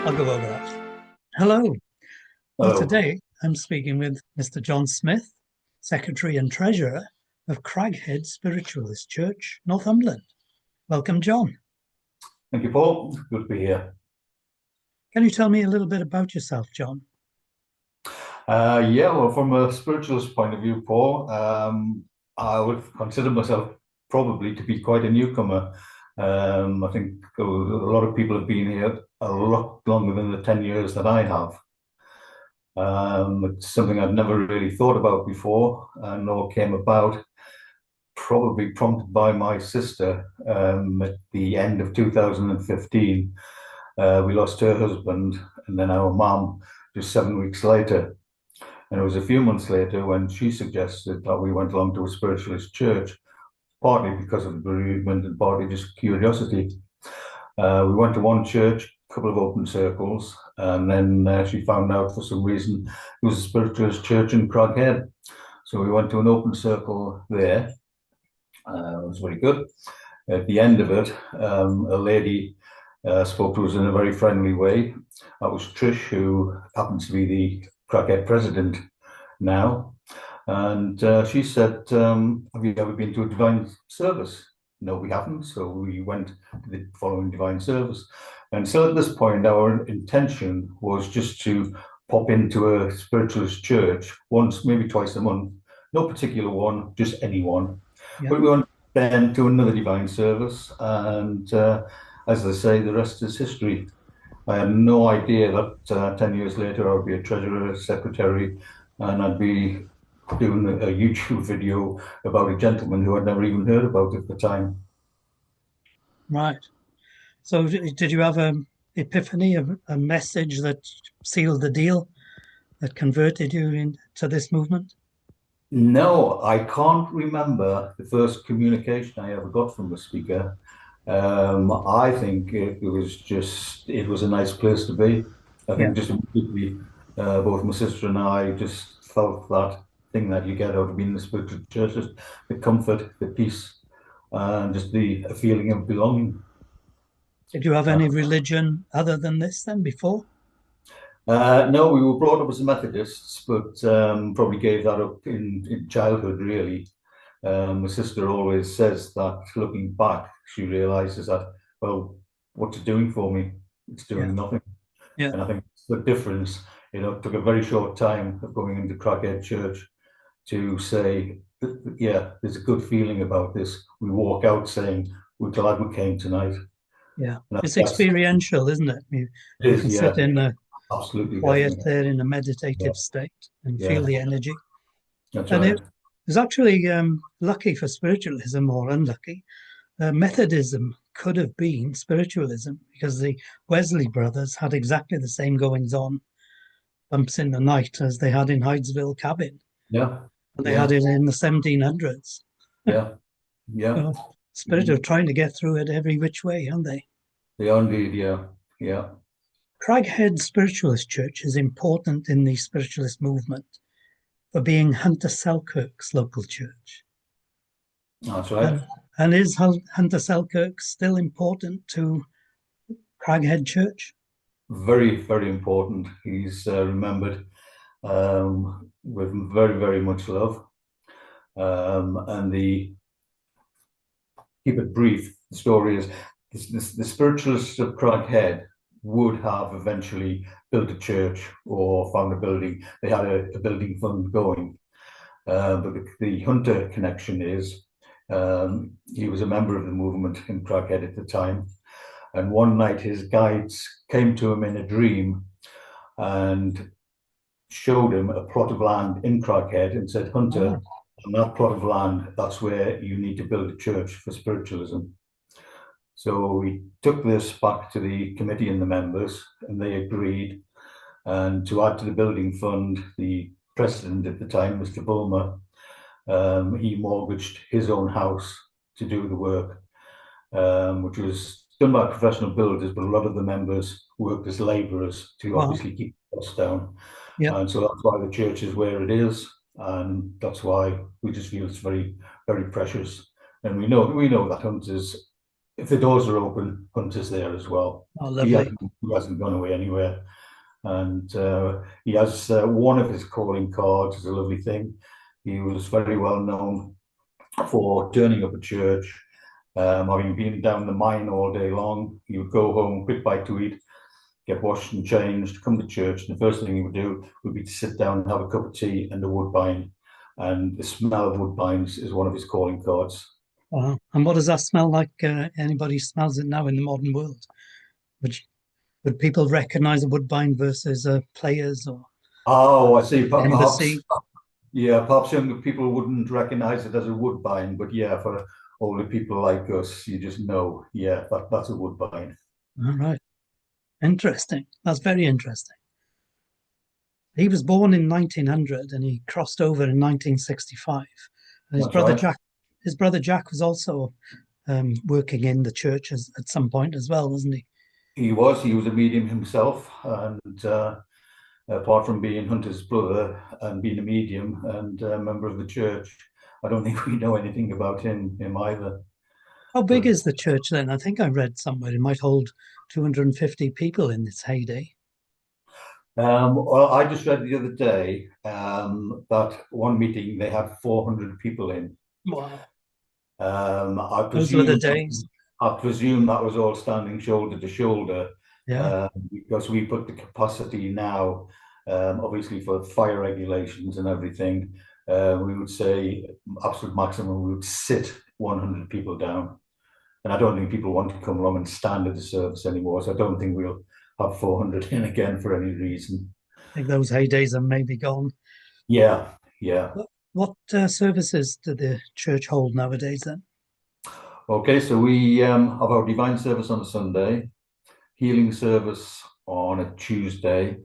I'll go over that. Hello. Well, Hello. today I'm speaking with Mr. John Smith, Secretary and Treasurer of Craghead Spiritualist Church, Northumberland. Welcome, John. Thank you, Paul. Good to be here. Can you tell me a little bit about yourself, John? Well, from a spiritualist point of view, Paul, I would consider myself probably to be quite a newcomer. I think a lot of people have been here a lot longer than the 10 years that I have. It's something I'd never really thought about before, nor came about, probably prompted by my sister at the end of 2015. We lost her husband and then our mum just 7 weeks later. And it was a few months later when she suggested that we went along to a spiritualist church, partly because of the bereavement and partly just curiosity. We went to one church, a couple of open circles, and then she found out for some reason it was a spiritualist church in Craghead. So we went to an open circle there. It was very good. At the end of it, a lady spoke to us in a very friendly way. That was Trish, who happens to be the Craghead president now. And she said, have you ever been to a divine service? No, we haven't. So we went to the following divine service. And so at this point, our intention was just to pop into a spiritualist church once, maybe twice a month. No particular one, just any one. Yeah. But we went then to another divine service. And as they say, the rest is history. I had no idea that 10 years later I would be a treasurer, secretary, and I'd be doing a YouTube video about a gentleman who I'd never even heard about at the time. Right. So did you have an epiphany, a message that sealed the deal, that converted you into this movement? No, I can't remember the first communication I ever got from the speaker. I think it was a nice place to be. I Yeah. think just immediately, both my sister and I just felt that thing that you get out of being in the spiritual church, just the comfort, the peace, and just a feeling of belonging. Did you have Uh, any religion other than this then before? no, we were brought up as Methodists, but probably gave that up in childhood, really. My sister always says that looking back, she realizes that, well, what's it doing for me? It's Yeah. doing nothing. Yeah. And I think the difference, it took a very short time of going into Craghead Church to say, yeah, there's a good feeling about this. We walk out saying, we're glad we came tonight. Yeah. And It's that's, experiential, isn't it? it You is, can sit yeah, in a absolutely, quiet definitely. there in a Yeah, meditative state and feel yeah, the energy. that's And right. it was actually lucky for spiritualism or unlucky. Methodism could have been spiritualism because the Wesley brothers had exactly the same goings on, bumps in the night, as they had in Hydesville Cabin. Yeah, And they had yeah, it in the 1700s. yeah, yeah. So, spirit Mhm. of trying to get through it every which way, aren't they? They are indeed, yeah, yeah. Craghead Spiritualist Church is important in the spiritualist movement for being Hunter Selkirk's local church. That's right. And is Hunter Selkirk still important to Craghead Church? Very, very important. He's remembered with very, very much love. And keep it brief, the story is the spiritualists of Craghead would have eventually built a church or found a building. They had a building fund going. But the Hunter connection is he was a member of the movement in Craghead at the time. And one night his guides came to him in a dream and showed him a plot of land in Craghead and said, Hunter, Oh, on that plot of land, that's where you need to build a church for spiritualism. So we took this back to the committee and the members, and they agreed. And to add to the building fund, the president at the time, Mr. Bulmer, he mortgaged his own house to do the work, which was done by professional builders, but a lot of the members worked as labourers to wow. obviously keep costs down. Yeah. And so that's why the church is where it is. And that's why we just feel it's very, very precious. And we know that Hunter's if the doors are open, Hunter's there as well. Oh, He lovely. hasn't gone away anywhere. And he has one of his calling cards is a lovely thing. He was very well known for turning up at church, having been down the mine all day long. He would go home, quick bite to eat, get washed and changed, come to church, and the first thing he would do would be to sit down and have a cup of tea and a woodbine. And the smell of woodbines is one of his calling cards. And what does that smell like? Anybody smells it now in the modern world? Would, would people recognize a woodbine versus players or Oh, I see. Perhaps, embassy? yeah, perhaps younger people wouldn't recognize it as a woodbine, but yeah, for older people like us, you just know, yeah, that's a woodbine. All right. Interesting. That's very interesting. He was born in 1900 and he crossed over in 1965. And That's right. His brother Jack was also working in the church at some point as well, wasn't he? He was a medium himself, and apart from being Hunter's brother and being a medium and a member of the church, I don't think we know anything about him either. How big But is the church then? I think I read somewhere it might hold 250 people in its heyday. well, I just read the other day that one meeting they had 400 people in. Wow. I Those were the presume days. I presume that was all standing shoulder to shoulder, Yeah. because we put the capacity now, obviously for fire regulations and everything. We would say absolute maximum. We would sit 100 people down, and I don't think people want to come along and stand at the service anymore. So I don't think we'll have 400 in again for any reason. I think those heydays are maybe gone. Yeah, yeah. What services do the church hold nowadays then? Okay, so we have our divine service on a Sunday, healing service on a Tuesday,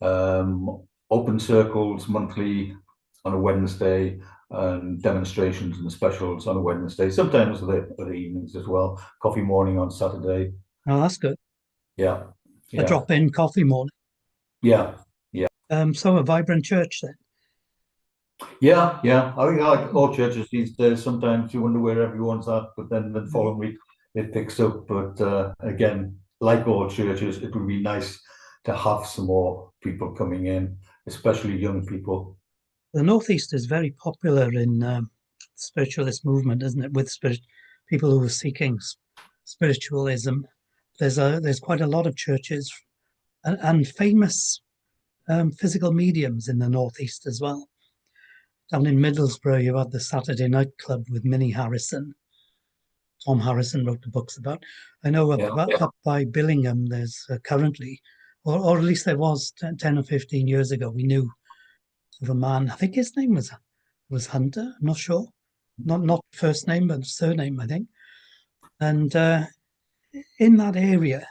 open circles monthly on a Wednesday, and demonstrations and specials on a Wednesday, sometimes the evenings as well, coffee morning on Saturday. Oh, that's good. Yeah, A yeah, drop-in coffee morning. yeah, yeah. So a vibrant church then. Yeah. I think like all churches these days, sometimes you wonder where everyone's at, but then the following week it picks up. But again, like all churches, it would be nice to have some more people coming in, especially young people. The Northeast is very popular in spiritualist movement, isn't it? With people who are seeking spiritualism. There's quite a lot of churches and famous physical mediums in the Northeast as well. Down in Middlesbrough, you had the Saturday Night Club with Minnie Harrison. Tom Harrison wrote the books about. I know Yeah, up by Billingham, there's currently, or at least there was 10 or 15 years ago, we knew of a man. I think his name was Hunter. I'm not sure. Not first name, but surname, I think. And in that area,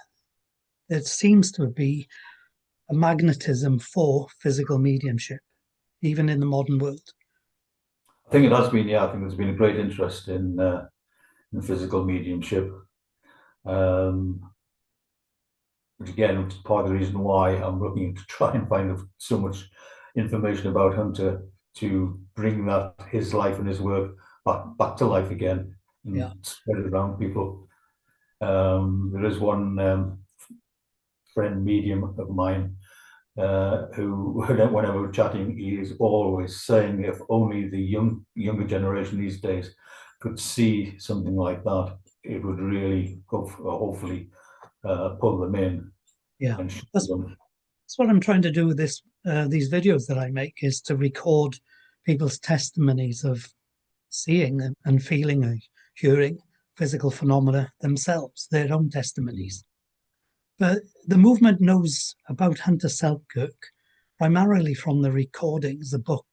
there seems to be a magnetism for physical mediumship, even in the modern world. I think it has been. Yeah, I think there's been a great interest in physical mediumship. Which again, is part of the reason why I'm looking to try and find so much information about Hunter to bring that his life and his work back to life again Yeah. and spread it around people. There is one friend medium of mine who, whenever we're chatting, he is always saying if only the younger generation these days could see something like that, it would really hopefully pull them in. Yeah, And show that's them. that's what I'm trying to do with these videos that I make, is to record people's testimonies of seeing and feeling and hearing physical phenomena themselves, their own testimonies. But the movement knows about Hunter Selkirk primarily from the recordings, the book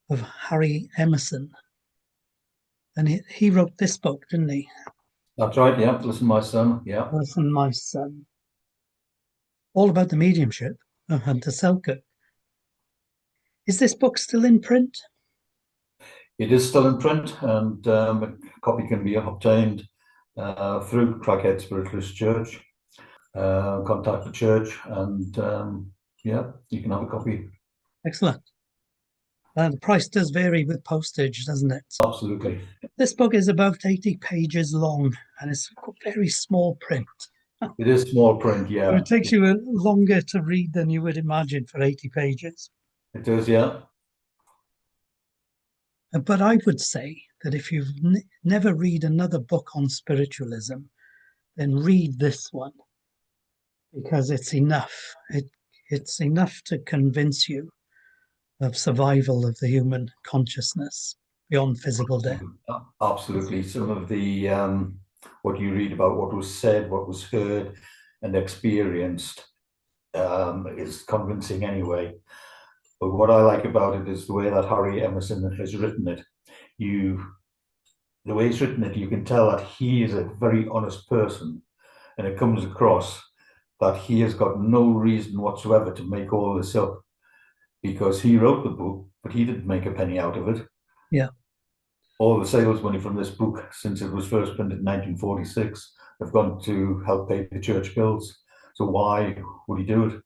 of Harry Emerson. And he wrote this book, didn't he? That's right. Yeah. Listen, my son. Yeah. Listen, my son. All about the mediumship of Hunter Selkirk. Is this book still in print? It is still in print, and a copy can be obtained through Craghead Spiritualist Church. Contact the church, and yeah, you can have a copy. Excellent. The price does vary with postage, doesn't it? Absolutely. This book is about 80 pages long and it's very small print. It is small print, So yeah. it takes you longer to read than you would imagine for 80 pages. It does, yeah. But I would say that if you've never read another book on spiritualism, then read this one because it's enough. It's enough to convince you of survival of the human consciousness beyond physical death. Absolutely. Some of the what you read about what was said, what was heard and experienced is convincing anyway. But what I like about it is the way that Harry Emerson has written it. The way he's written it, you can tell that he is a very honest person, and it comes across that he has got no reason whatsoever to make all this up because he wrote the book, but he didn't make a penny out of it. Yeah, All the sales money from this book, since it was first printed in 1946, have gone to help pay the church bills. So why would he do it?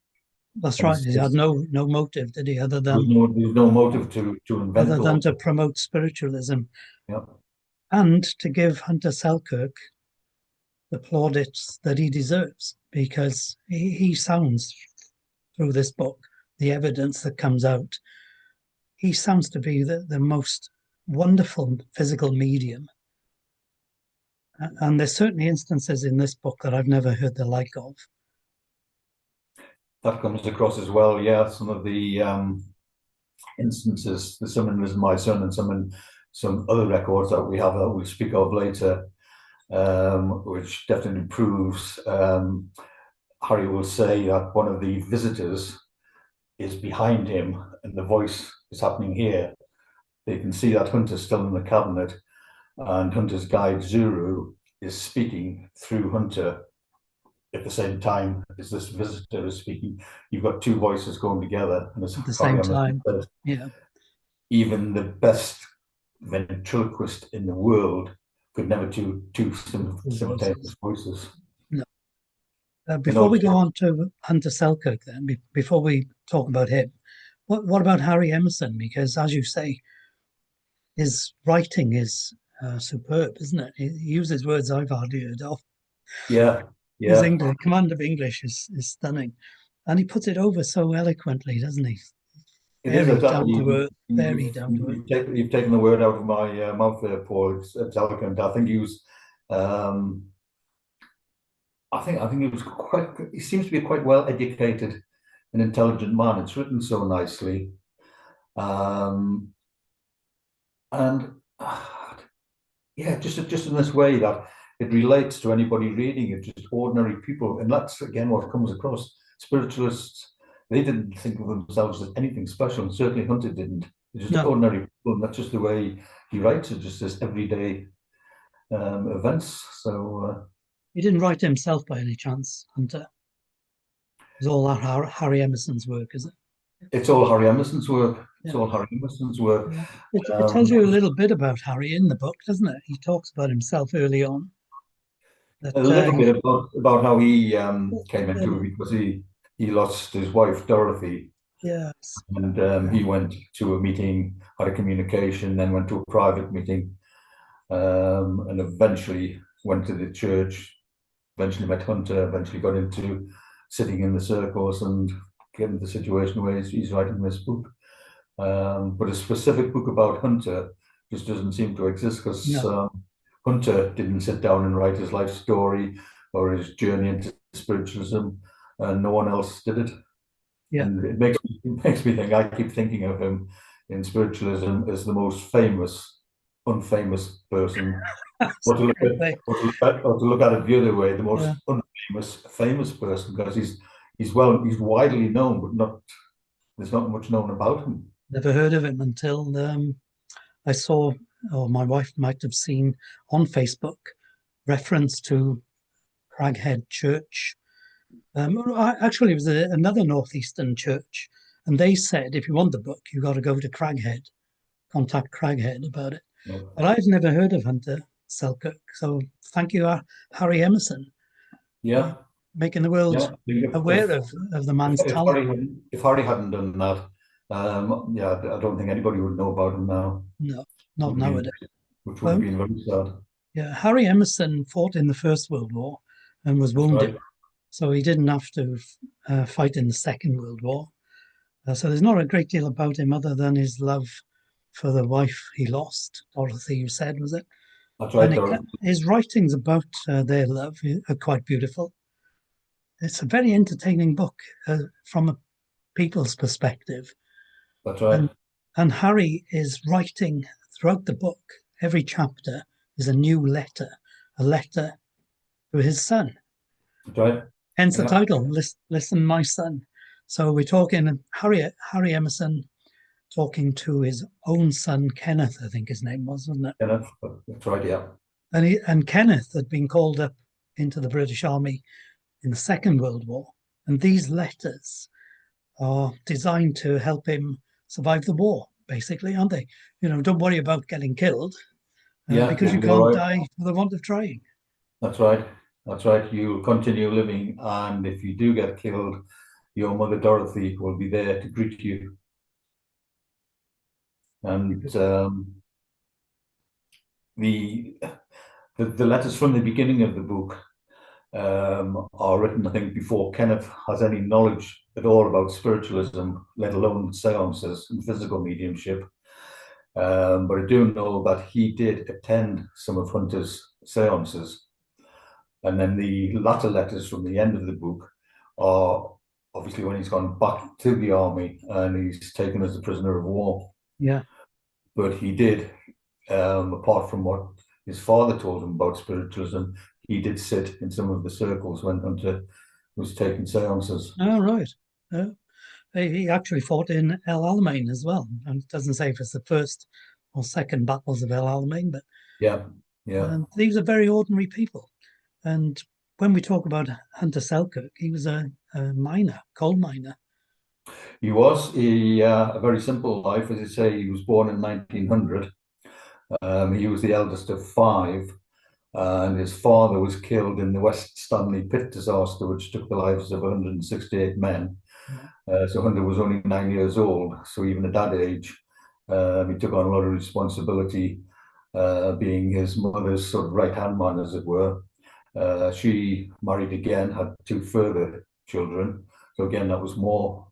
that's And right. He had no motive, did he, there was no motive to invent other all than to that. promote spiritualism Yeah, and to give Hunter Selkirk the plaudits that he deserves because he sounds through this book, the evidence that comes out, he sounds to be the most wonderful physical medium. And there's certainly instances in this book that I've never heard the like of. that comes across as well. Yeah, some of the instances, the Someone is My Son and some other records that we have that we'll speak of later, which definitely proves Harry will say that one of the visitors is behind him and the voice is happening here. They can see that Hunter's still in the cabinet and Hunter's guide Zuru is speaking through Hunter at the same time as this visitor is speaking. You've got two voices going together. And as At the Harry same Emerson time. says, Yeah, even the best ventriloquist in the world could never do two simultaneous voices. no. And Before we go also, on to Hunter Selkirk, then, before we talk about him, what about Harry Emerson? Because, as you say, his writing is superb, isn't it? He uses words I've hardly heard of. yeah, His yeah, English command of English is stunning, and he puts it over so eloquently, doesn't he? it is Very exactly. down to earth. Very down to earth. You've taken the word out of my mouth there, Paul. It's eloquent. I think he was. I think he was quite. He seems to be quite well educated and intelligent man. It's written so nicely, um, and yeah, just in this way that it relates to anybody reading it, just ordinary people, and that's again what comes across. Spiritualists, they didn't think of themselves as anything special, and certainly Hunter didn't. They're just No, ordinary people, and that's just the way he writes it, just as everyday events. So he didn't write it himself by any chance, Hunter. It's all Harry Emerson's work, is it? it's all Harry Emerson's work. It's Yeah. all Harry Emerson's work. Yeah. It tells Um, you a little bit about Harry in the book, doesn't it? He talks about himself early on. a That little bit about how he came into it um, because he lost his wife Dorothy, yes, and he went to a meeting, had a communication, then went to a private meeting, and eventually went to the church. Eventually met Hunter. Eventually got into sitting in the circles and get into the situation where he's writing this book. But a specific book about Hunter just doesn't seem to exist because no, Hunter didn't sit down and write his life story or his journey into spiritualism, and no one else did it. yeah, And it makes me think. I keep thinking of him in spiritualism as the most famous, unfamous person, or to look at absolutely, or to look at it the other way, the most yeah. unfamous, famous person because he's widely known, but not there's not much known about him. Never heard of him until I saw, or my wife might have seen on Facebook, reference to Craghead Church. Actually, it was another northeastern church, and they said if you want the book, you got to go to Craghead, contact Craghead about it. No. But I've never heard of Hunter Selkirk, so thank you, Harry Emerson, for Yeah, making the world yeah. I think aware of the man's talent. If Harry hadn't done that, Yeah, I don't think anybody would know about him now. No, not Would have nowadays. been, which would have Well, been very sad. yeah, Harry Emerson fought in the First World War and was That's wounded, right. so he didn't have to fight in the Second World War. So there's not a great deal about him other than his love for the wife he lost, Dorothy, you said, was it? That's And right, Dorothy. his writings about their love are quite beautiful. It's a very entertaining book from a people's perspective. That's right. And, and Harry is writing throughout the book. Every chapter is a new letter, a letter to his son. That's right. Hence the Yeah. title, Listen, My Son. So we're talking Harry Emerson talking to his own son, Kenneth, I think his name was, wasn't it? Yeah, that's right. Yeah. And Kenneth had been called up into the British Army in the Second World War. And these letters are designed to help him survive the war, basically, aren't they? Don't worry about getting killed Yeah, because you'll you be all can't right. die for the want of trying. That's right. That's right. You'll continue living, and if you do get killed, your mother Dorothy will be there to greet you. And the, the letters from the beginning of the book are written, I think, before Kenneth has any knowledge at all about spiritualism, let alone seances and physical mediumship. But I do know that he did attend some of Hunter's seances. And then the latter letters from the end of the book are obviously when he's gone back to the army and he's taken as a prisoner of war. Yeah. But he did, apart from what his father told him about spiritualism, he did sit in some of the circles when Hunter was taking seances. Oh, right. Uh, he actually fought in El Alamein as well. And it doesn't say if it's the first or second battles of El Alamein, but Yeah, yeah. these are very ordinary people. And when we talk about Hunter Selkirk, he was a miner, coal miner. He was a very simple life. As I say, he was born in 1900. He was the eldest of five, and his father was killed in the West Stanley pit disaster, which took the lives of 168 men. Yeah. So Hunter was only 9 years old. So even at that age, he took on a lot of responsibility, being his mother's sort of right-hand man, as it were. She married again, had two further children. So again, that was more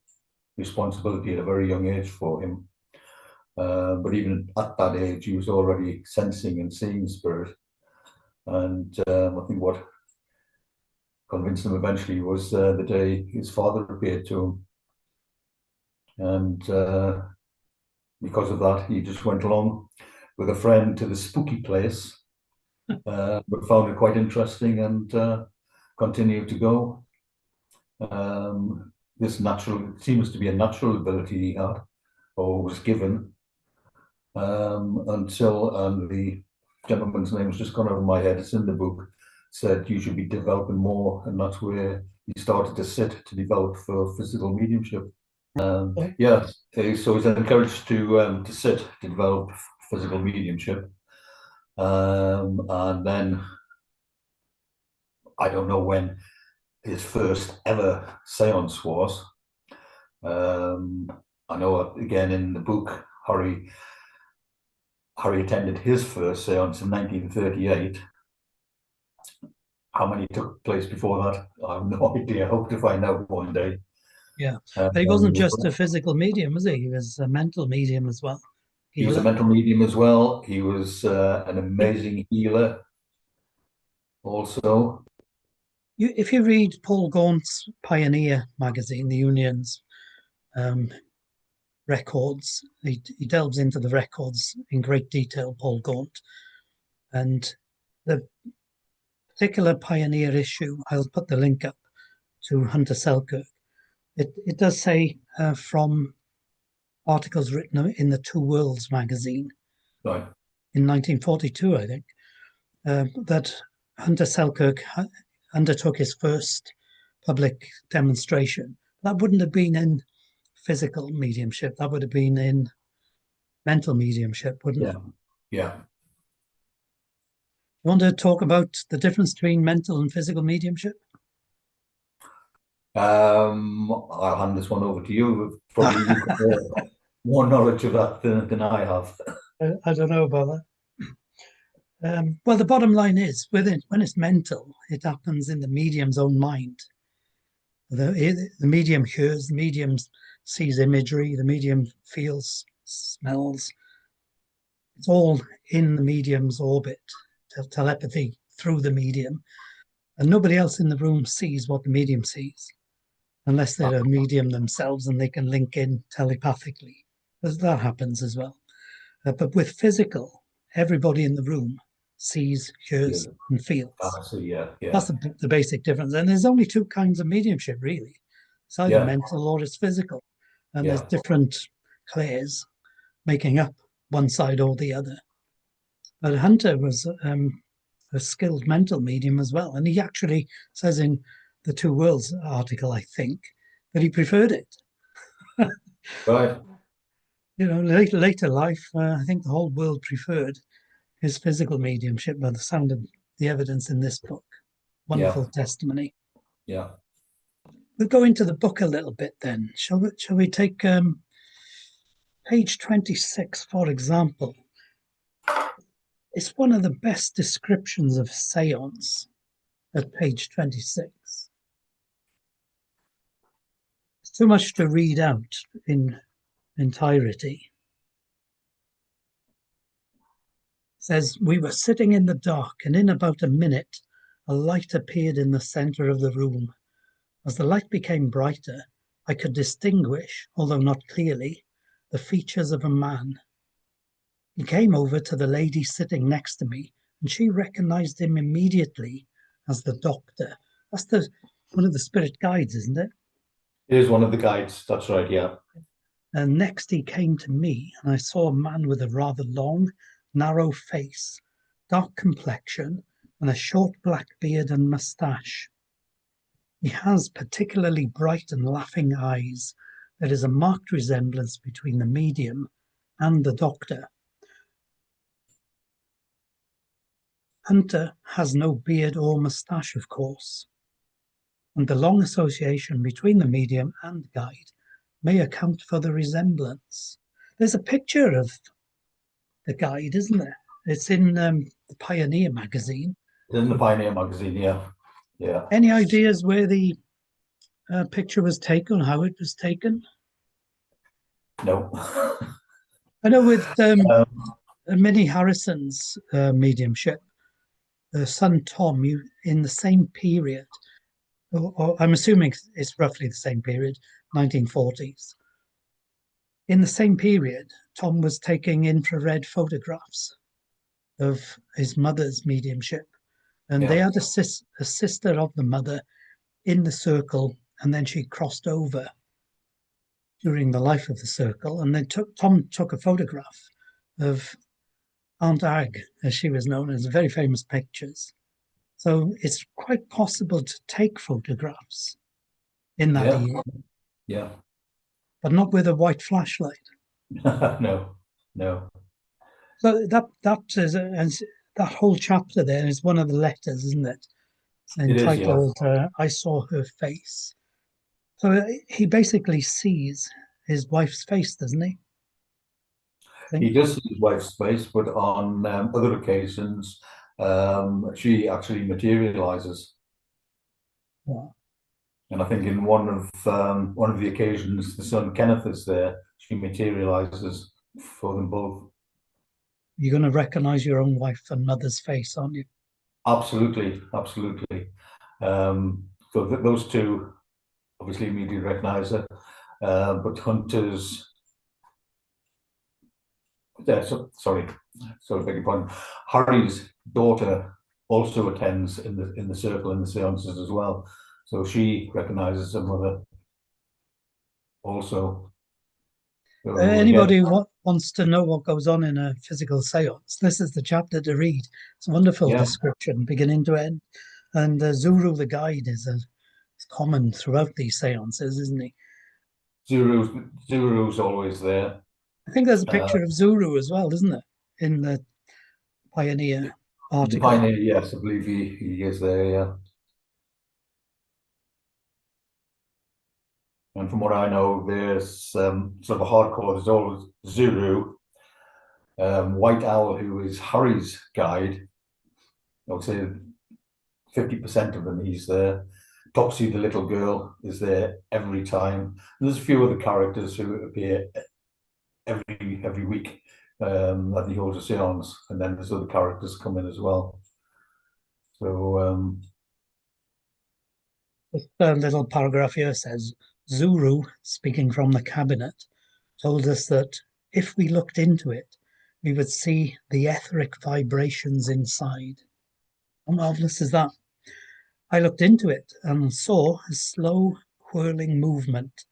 responsibility at a very young age for him. But even at that age, he was already sensing and seeing spirit. And I think what convinced him eventually was the day his father appeared to him. And because of that, he just went along with a friend to the spooky place, but found it quite interesting and continued to go. This natural seems to be a natural ability he had or was given until the gentleman's name has just gone over my head. It's in the book. Said you should be developing more, and that's where he started to sit to develop for physical mediumship. Yeah, so he's encouraged to sit to develop physical mediumship, and then I don't know when his first ever séance was. I know again in the book Harry attended his first séance in 1938. How many took place before that? I have no idea. I hope to find out one day. Yeah. But he wasn't just a physical medium, was he? He was a mental medium as well. He was a Healer. mental medium as well. He was an amazing healer also. If you read Paul Gaunt's Pioneer magazine, the Union's um, records, he delves into the records in great detail, Paul Gaunt. And the particular Pioneer issue, I'll put the link up to Hunter Selkirk. It does say from articles written in the Two Worlds magazine Right. in 1942, I think, that Hunter Selkirk undertook his first public demonstration. That wouldn't have been in physical mediumship. That would have been in mental mediumship, wouldn't it? Yeah. Yeah. You want to talk about the difference between mental and physical mediumship? I'll hand this one over to you. Probably you've got more knowledge of that than I have. I don't know about that. Well, the bottom line is, when it's mental, it happens in the medium's own mind. The medium hears, the medium sees imagery, the medium feels, smells. It's all in the medium's orbit, telepathy through the medium. And nobody else in the room sees what the medium sees, unless they're a medium themselves and they can link in telepathically. That happens as well. But with physical, everybody in the room sees, hears, Yeah. and feels. So yeah, That's yeah, the basic difference. And there's only two kinds of mediumship, really. It's either yeah, mental or it's physical. And there's yeah, different clairs making up one side or the other. But Hunter was a skilled mental medium as well. And he actually says in the Two Worlds article, I think, that he preferred it. right, Later life, I think the whole world preferred his physical mediumship by the sound of the evidence in this book. yeah, Wonderful testimony. yeah. We'll go into the book a little bit then. Shall we take page 26, for example? It's one of the best descriptions of seance at page 26. It's too much to read out in entirety. It says, we were sitting in the dark, and in about a minute, a light appeared in the center of the room. As the light became brighter, I could distinguish, although not clearly, the features of a man. He came over to the lady sitting next to me, and she recognized him immediately as the doctor. That's one of the spirit guides, isn't it? It is one of the guides. That's right. Yeah, And next he came to me, and I saw a man with a rather long, narrow face, dark complexion, and a short black beard and moustache. He has particularly bright and laughing eyes. There is a marked resemblance between the medium and the doctor. Hunter has no beard or moustache, of course, and the long association between the medium and guide may account for the resemblance. There's a picture of the guide, isn't there? It's in the Pioneer magazine. it's in the Pioneer magazine. Yeah, yeah. Any ideas where the picture was taken, how it was taken? No. I know with um, Minnie Harrison's mediumship, son Tom, in the same period, or I'm assuming it's roughly the same period, 1940s. In the same period, Tom was taking infrared photographs of his mother's mediumship, and they yeah, had a sister of the mother in the circle, and then she crossed over during the life of the circle, and then Tom took a photograph of Aunt Ag, as she was known, as very famous pictures. So it's quite possible to take photographs in that yeah, year, yeah. but not with a white flashlight. No, no. So that whole chapter there is one of the letters, isn't it? It's It is. Yeah. entitled "I Saw Her Face." So he basically sees his wife's face, doesn't he? I He think. does see his wife's face, but on other occasions, she actually materializes. Yeah. And I think in one of the occasions, the son Kenneth is there. She materializes for them both. You're going to recognize your own wife and mother's face, aren't you? Absolutely, absolutely. So those two obviously immediately recognize her, but Hunter's. Sorry, beg your pardon. Harry's daughter also attends in the circle in the seances as well, so she recognizes her mother also. So again, Anybody who wants to know what goes on in a physical seance, this is the chapter to read. It's a wonderful yeah, description, beginning to end. And Zuru the guide is common throughout these seances, isn't he? Zuru's always there. I think there's a Uh, picture of Zuru as well, isn't there, in the Pioneer in the article? Pioneer, yes, I believe he is there. Yeah, And from what I know, there's sort of a hardcore. There's always Zulu, White Owl, who is Harry's guide. I would say 50% of them he's there. Topsy, the little girl, is there every time. And there's a few other characters who appear every week that he holds a seance, and then there's other characters come in as well. So This little paragraph here says, Zuru, speaking from the cabinet, told us that if we looked into it, we would see the etheric vibrations inside. How marvelous is that? I looked into it and saw a slow, whirling movement.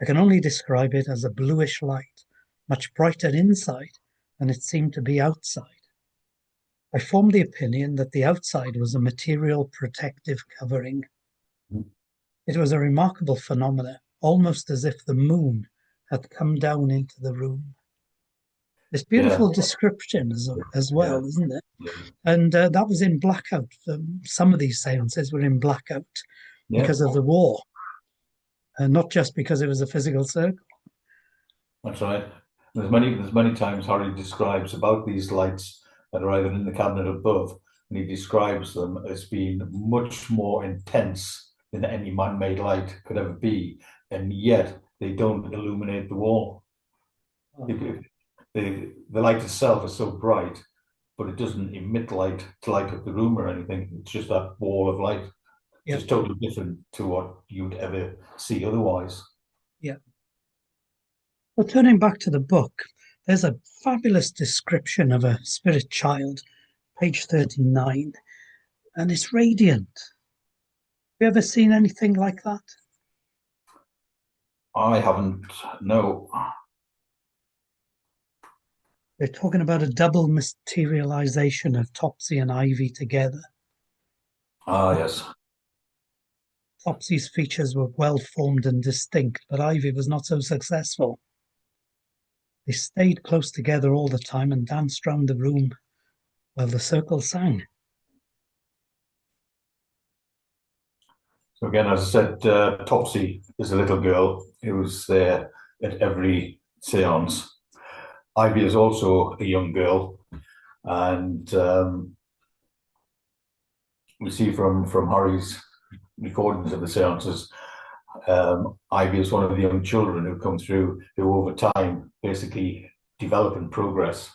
I can only describe it as a bluish light, much brighter inside than it seemed to be outside. I formed the opinion that the outside was a material protective covering. It was a remarkable phenomenon, almost as if the moon had come down into the room. This beautiful description as well, isn't it? yeah, And that was in blackout. Some of these seances were in blackout because of the war, and not just because it was a physical circle. that's right. There's many times Harry describes about these lights that are either in the cabinet above, and he describes them as being much more intense than any man-made light could ever be, and yet they don't illuminate the wall. Oh. The light itself is so bright, but it doesn't emit light to light up the room or anything. It's just that ball of light. Yep. Just totally different to what you'd ever see otherwise. Yeah. Well, turning back to the book, there's a fabulous description of a spirit child, page 39, and it's radiant. Have you ever seen anything like that? I haven't, no. They're talking about a double materialization of Topsy and Ivy together. Ah, yes. Topsy's features were well formed and distinct, but Ivy was not so successful. They stayed close together all the time and danced round the room while the circle sang. So again, as I said, Topsy is a little girl who's there at every seance. Ivy is also a young girl, and we see from Harry's recordings of the seances, Ivy is one of the young children who come through, who over time basically develop and progress.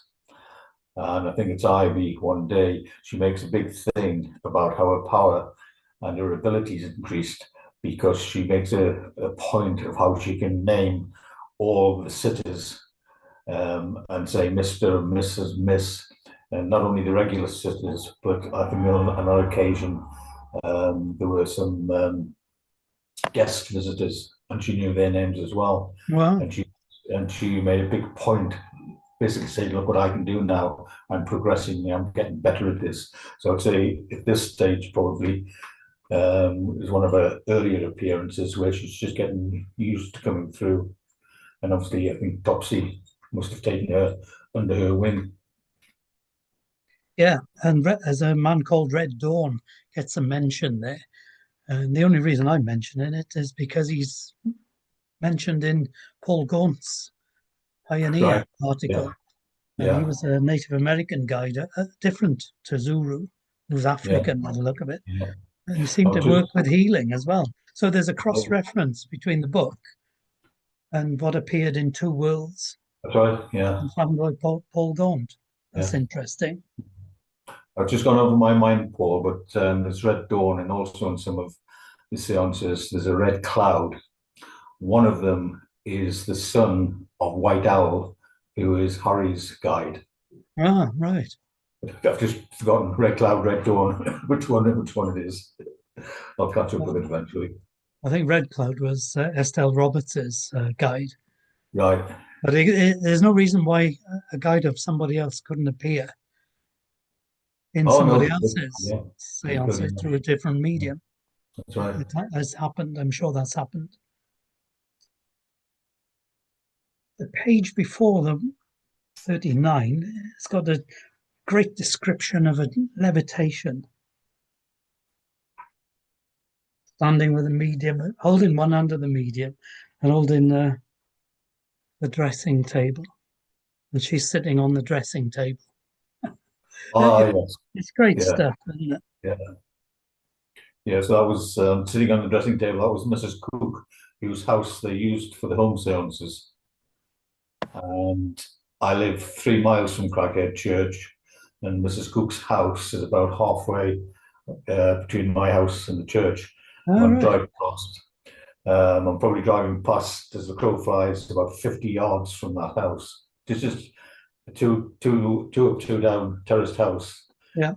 And I think it's Ivy one day, she makes a big thing about how her power and her abilities increased because she makes a point of how she can name all the sitters and say Mr., Mrs., Miss, and not only the regular sitters, but I think on another occasion there were some guest visitors, and she knew their names as well. Wow. And she made a big point, basically saying, "Look what I can do now. I'm progressing. I'm getting better at this." So I'd say at this stage probably is one of her earlier appearances where she's just getting used to coming through. And obviously, I think Topsy must have taken her under her wing. Yeah, and as a man called Red Dawn gets a mention there. And the only reason I'm mentioning it is because he's mentioned in Paul Gaunt's Pioneer article. Yeah. And he was a Native American guide, different to Zuru, who's African by the look of it. Yeah. And he seemed to work with healing as well. So there's a cross-reference between the book and what appeared in Two Worlds. That's right, yeah. Found by Paul Gaunt. That's interesting. I've just gone over my mind, Paul, but there's Red Dawn, and also in some of the seances, there's a red cloud. One of them is the son of White Owl, who is Harry's guide. Ah, right. I've just forgotten Red Cloud, Red Dawn, which one it is. I'll catch up with it eventually. I think Red Cloud was Estelle Roberts' guide. Right. But there's no reason why a guide of somebody else couldn't appear in somebody else's seances through a different medium. That's right. It has happened. I'm sure that's happened. The page before the 39, it's got a great description of a levitation. standing with a medium, holding one hand of the medium and holding the dressing table. And she's sitting on the dressing table. Ah, yes. It's great Yeah, stuff, isn't it? yeah. Yeah, so I was sitting on the dressing table. That was Mrs. Cook, whose house they used for the home seances. And I live 3 miles from Craghead Church, and Mrs. Cook's house is about halfway between my house and the church. And All I'm right. driving past. I'm probably driving past as the crow flies about 50 yards from that house. It's just a two up, two down terraced house. Yeah.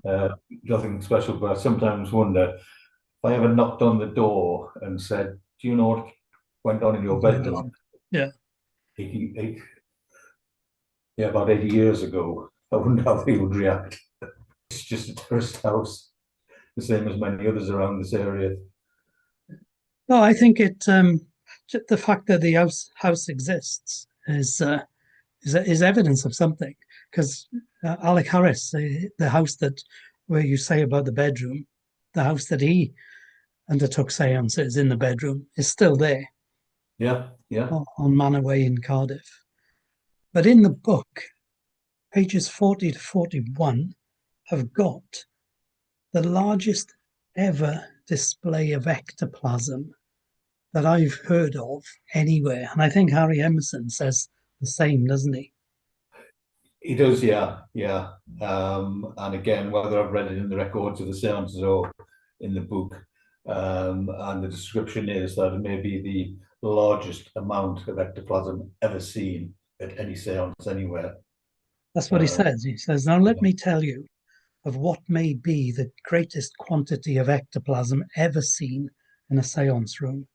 Nothing special, but I sometimes wonder if I ever knocked on the door and said, "Do you know what went on in your Went bedroom?" on. Yeah. 80, yeah, about 80 years ago, I wonder how they would react. It's just a tourist house, the same as many others around this area. No, I think the fact that the house exists is evidence of something. Because Alec Harris, the house that where you say about the bedroom, the house that he undertook seances in the bedroom is still there Yeah, yeah. on Manor Way in Cardiff. But in the book, pages 40 to 41 have got the largest ever display of ectoplasm that I've heard of anywhere. And I think Harry Emerson says the same, doesn't he? He does, yeah, yeah. And again, whether I've read it in the records of the seances or in the book, and the description is that it may be the largest amount of ectoplasm ever seen at any seance anywhere. That's what he Um, says. He says, now let yeah, me tell you of what may be the greatest quantity of ectoplasm ever seen in a seance room.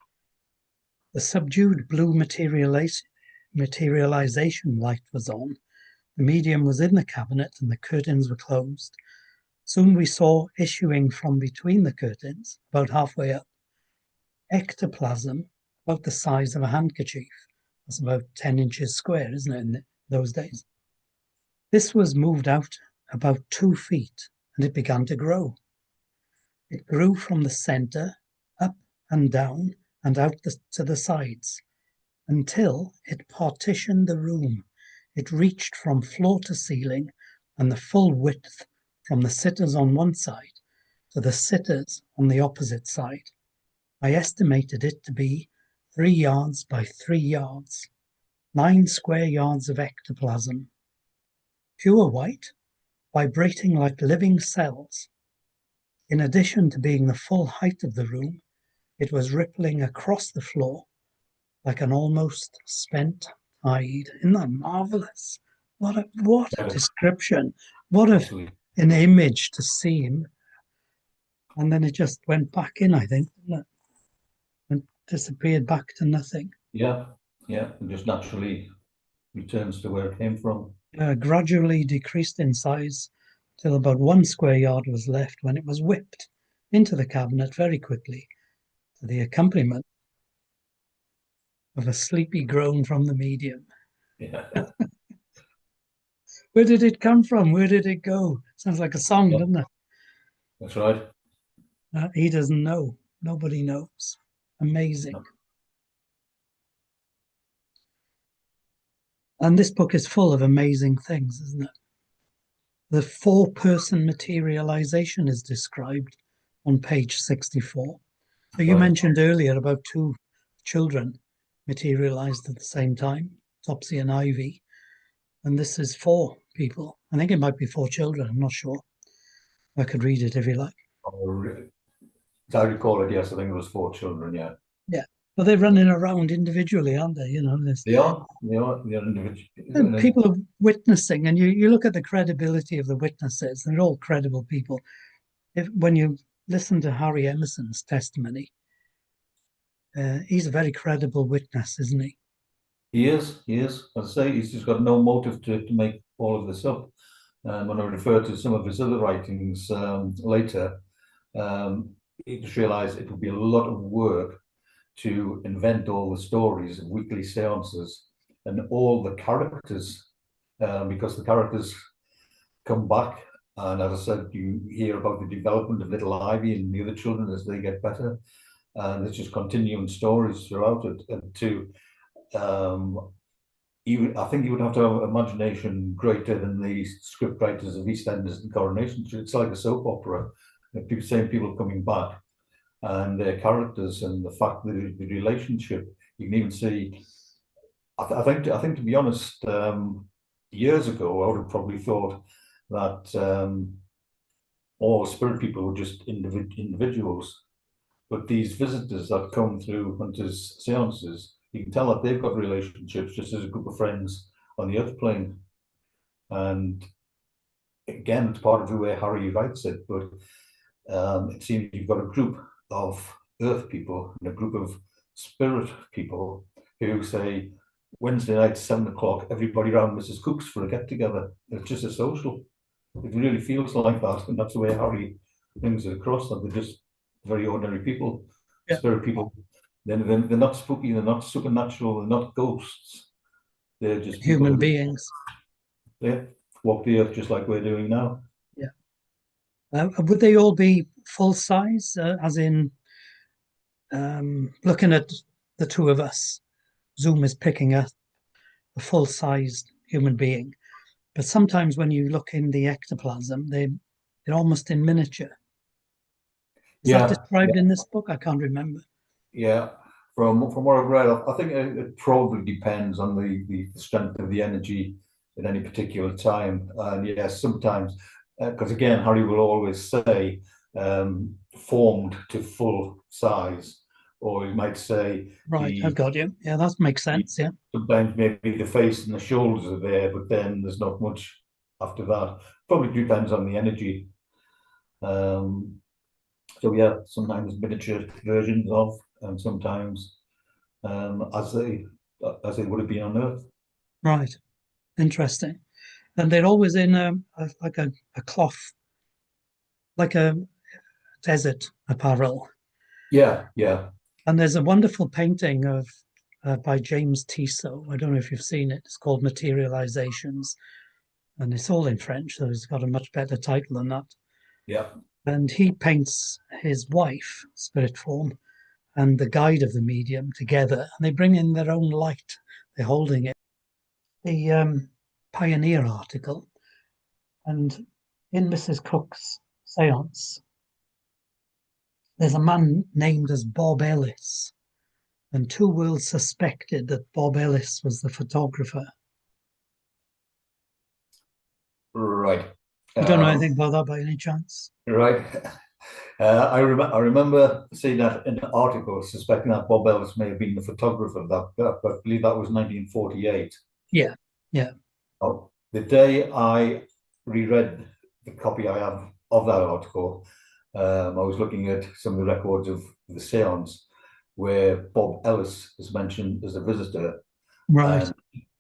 The subdued blue materialization light was on. The medium was in the cabinet and the curtains were closed. Soon we saw issuing from between the curtains, about halfway up, ectoplasm about the size of a handkerchief. That's about 10 inches square, isn't it, in those days? This was moved out about 2 feet and it began to grow. It grew from the center, up and down, and out to the sides until it partitioned the room. It reached from floor to ceiling and the full width from the sitters on one side to the sitters on the opposite side. I estimated it to be 3 yards by 3 yards, 9 square yards of ectoplasm, pure white, vibrating like living cells. In addition to being the full height of the room, it was rippling across the floor like an almost spent tide. Isn't that marvelous? What a yeah, description. What absolutely. an image to see him. And then it just went back in, I think, didn't it? And disappeared back to nothing. Yeah, yeah. And just naturally returns to where it came from. Gradually decreased in size till about 1 square yard was left when it was whipped into the cabinet very quickly to the accompaniment of a sleepy groan from the medium. Yeah, Where did it come from? Where did it go? Sounds like a song, yeah, doesn't it? that's right. He doesn't know. Nobody knows. Amazing. Yeah. And this book is full of amazing things, isn't it? The four-person materialization is described on page 64. So you Right. mentioned earlier about two children materialized at the same time, Topsy and Ivy. And this is four people. I think it might be four children. I'm not sure. I could read it if you like. As I recall it, yes, I think it was 4 children, yeah. Yeah. But they're running around individually, aren't they? You know, there's They're and individual. people are witnessing, and you look at the credibility of the witnesses, they're all credible people. When you listen to Harry Emerson's testimony, he's a very credible witness, isn't he? He is, he is. As I say, he's just got no motive to make all of this up. When I refer to some of his other writings later, he just realized it would be a lot of work to invent all the stories of weekly seances and all the characters, because the characters come back. And as I said, you hear about the development of little Ivy and the other children as they get better. and there's just continuing stories throughout it. And to I think you would have to have imagination greater than the script writers of EastEnders and Coronation Street. It's like a soap opera. Same people coming back, and their characters, and the fact that the relationship. You can even see. I think to be honest, years ago I would have probably thought that all spirit people were just individuals, but these visitors that come through Hunter's seances, you can tell that they've got relationships just as a group of friends on the other plane. And again, it's part of the way Harry writes it, but it seems you've got a group of earth people and a group of spirit people who say, Wednesday night, 7 o'clock, everybody around Mrs. Cook's for a get together. It's just a social. It really feels like that. And that's the way Harry brings it across, that they're just very ordinary people, Yeah. spirit people. They're not spooky, they're not supernatural, they're not ghosts. They're just human beings. They walk the earth just like we're doing now. Yeah. Would they all be full size, as in looking at the two of us? Zoom is picking up a full-sized human being, but sometimes when you look in the ectoplasm, they're almost in miniature. Is that described in this book? I can't remember. Yeah, from what I've read, I think it probably depends on the strength of the energy at any particular time. And yes, sometimes, because again, Harry will always say formed to full size, or he might say, right, I've got you. Yeah, that makes sense. Yeah. Sometimes maybe the face and the shoulders are there, but then there's not much after that. Probably depends on the energy. So yeah, sometimes miniature versions of, and sometimes as they would have been on Earth. Right, interesting. And they're always in like a cloth, like a desert apparel. Yeah, yeah. And there's a wonderful painting of by James Tissot. I don't know if you've seen it. It's called Materializations, and it's all in French, so it's got a much better title than that. Yeah. And he paints his wife, spirit form, and the guide of the medium together, and they bring in their own light. They're holding it. The Pioneer article, and in Mrs. Cook's seance, there's a man named as Bob Ellis, and Two Worlds suspected that Bob Ellis was the photographer. Right. You don't know anything about that by any chance? Right. I remember seeing that in an article, suspecting that Bob Ellis may have been the photographer of that, but I believe that was 1948. Yeah, yeah. Oh, the day I reread the copy I have of that article, I was looking at some of the records of the seance where Bob Ellis is mentioned as a visitor. Right.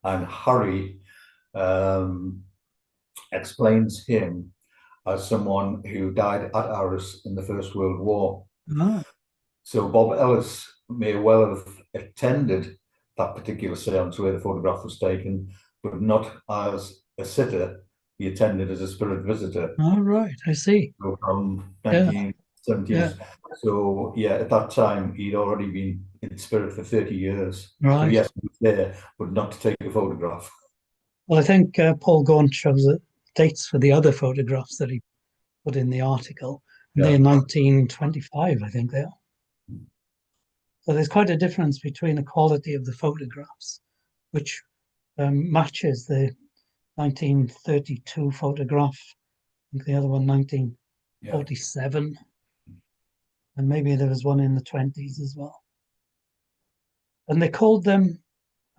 And Harry explains him as someone who died at Arras in the First World War. Ah. So Bob Ellis may well have attended that particular seance where the photograph was taken, but not as a sitter. He attended as a spirit visitor. All right, I see. So from 1970s. Yeah. So yeah, at that time he'd already been in spirit for 30 years. Right. So yes, he was there, but not to take a photograph. Well, I think Paul Gaunt shows the dates for the other photographs that he put in the article. And they're 1925, I think they are. So there's quite a difference between the quality of the photographs, which matches the 1932 photograph. I think the other one, 1947. And maybe there was one in the 20s as well. And they called them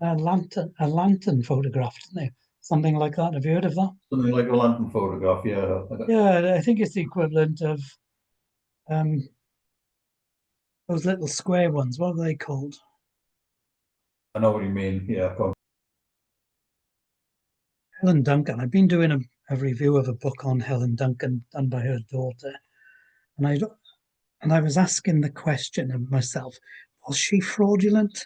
a lantern photograph, didn't they? Something like that. Have you heard of that? Something like a lantern photograph, yeah. Yeah, I think it's the equivalent of those little square ones. What are they called? I know what you mean. Yeah. Helen Duncan. I've been doing a review of a book on Helen Duncan done by her daughter, and I was asking the question of myself: was she fraudulent?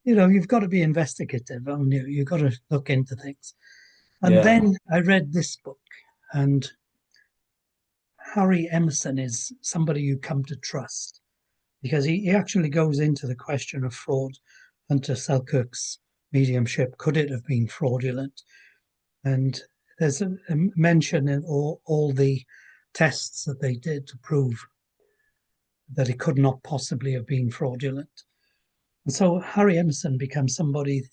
You've got to be investigative, haven't you? You've got to look into things. And then I read this book, and Harry Emerson is somebody you come to trust. because he actually goes into the question of fraud. Hunter Selkirk's mediumship, could it have been fraudulent? And there's a mention in all the tests that they did to prove that it could not possibly have been fraudulent. And so Harry Emerson becomes somebody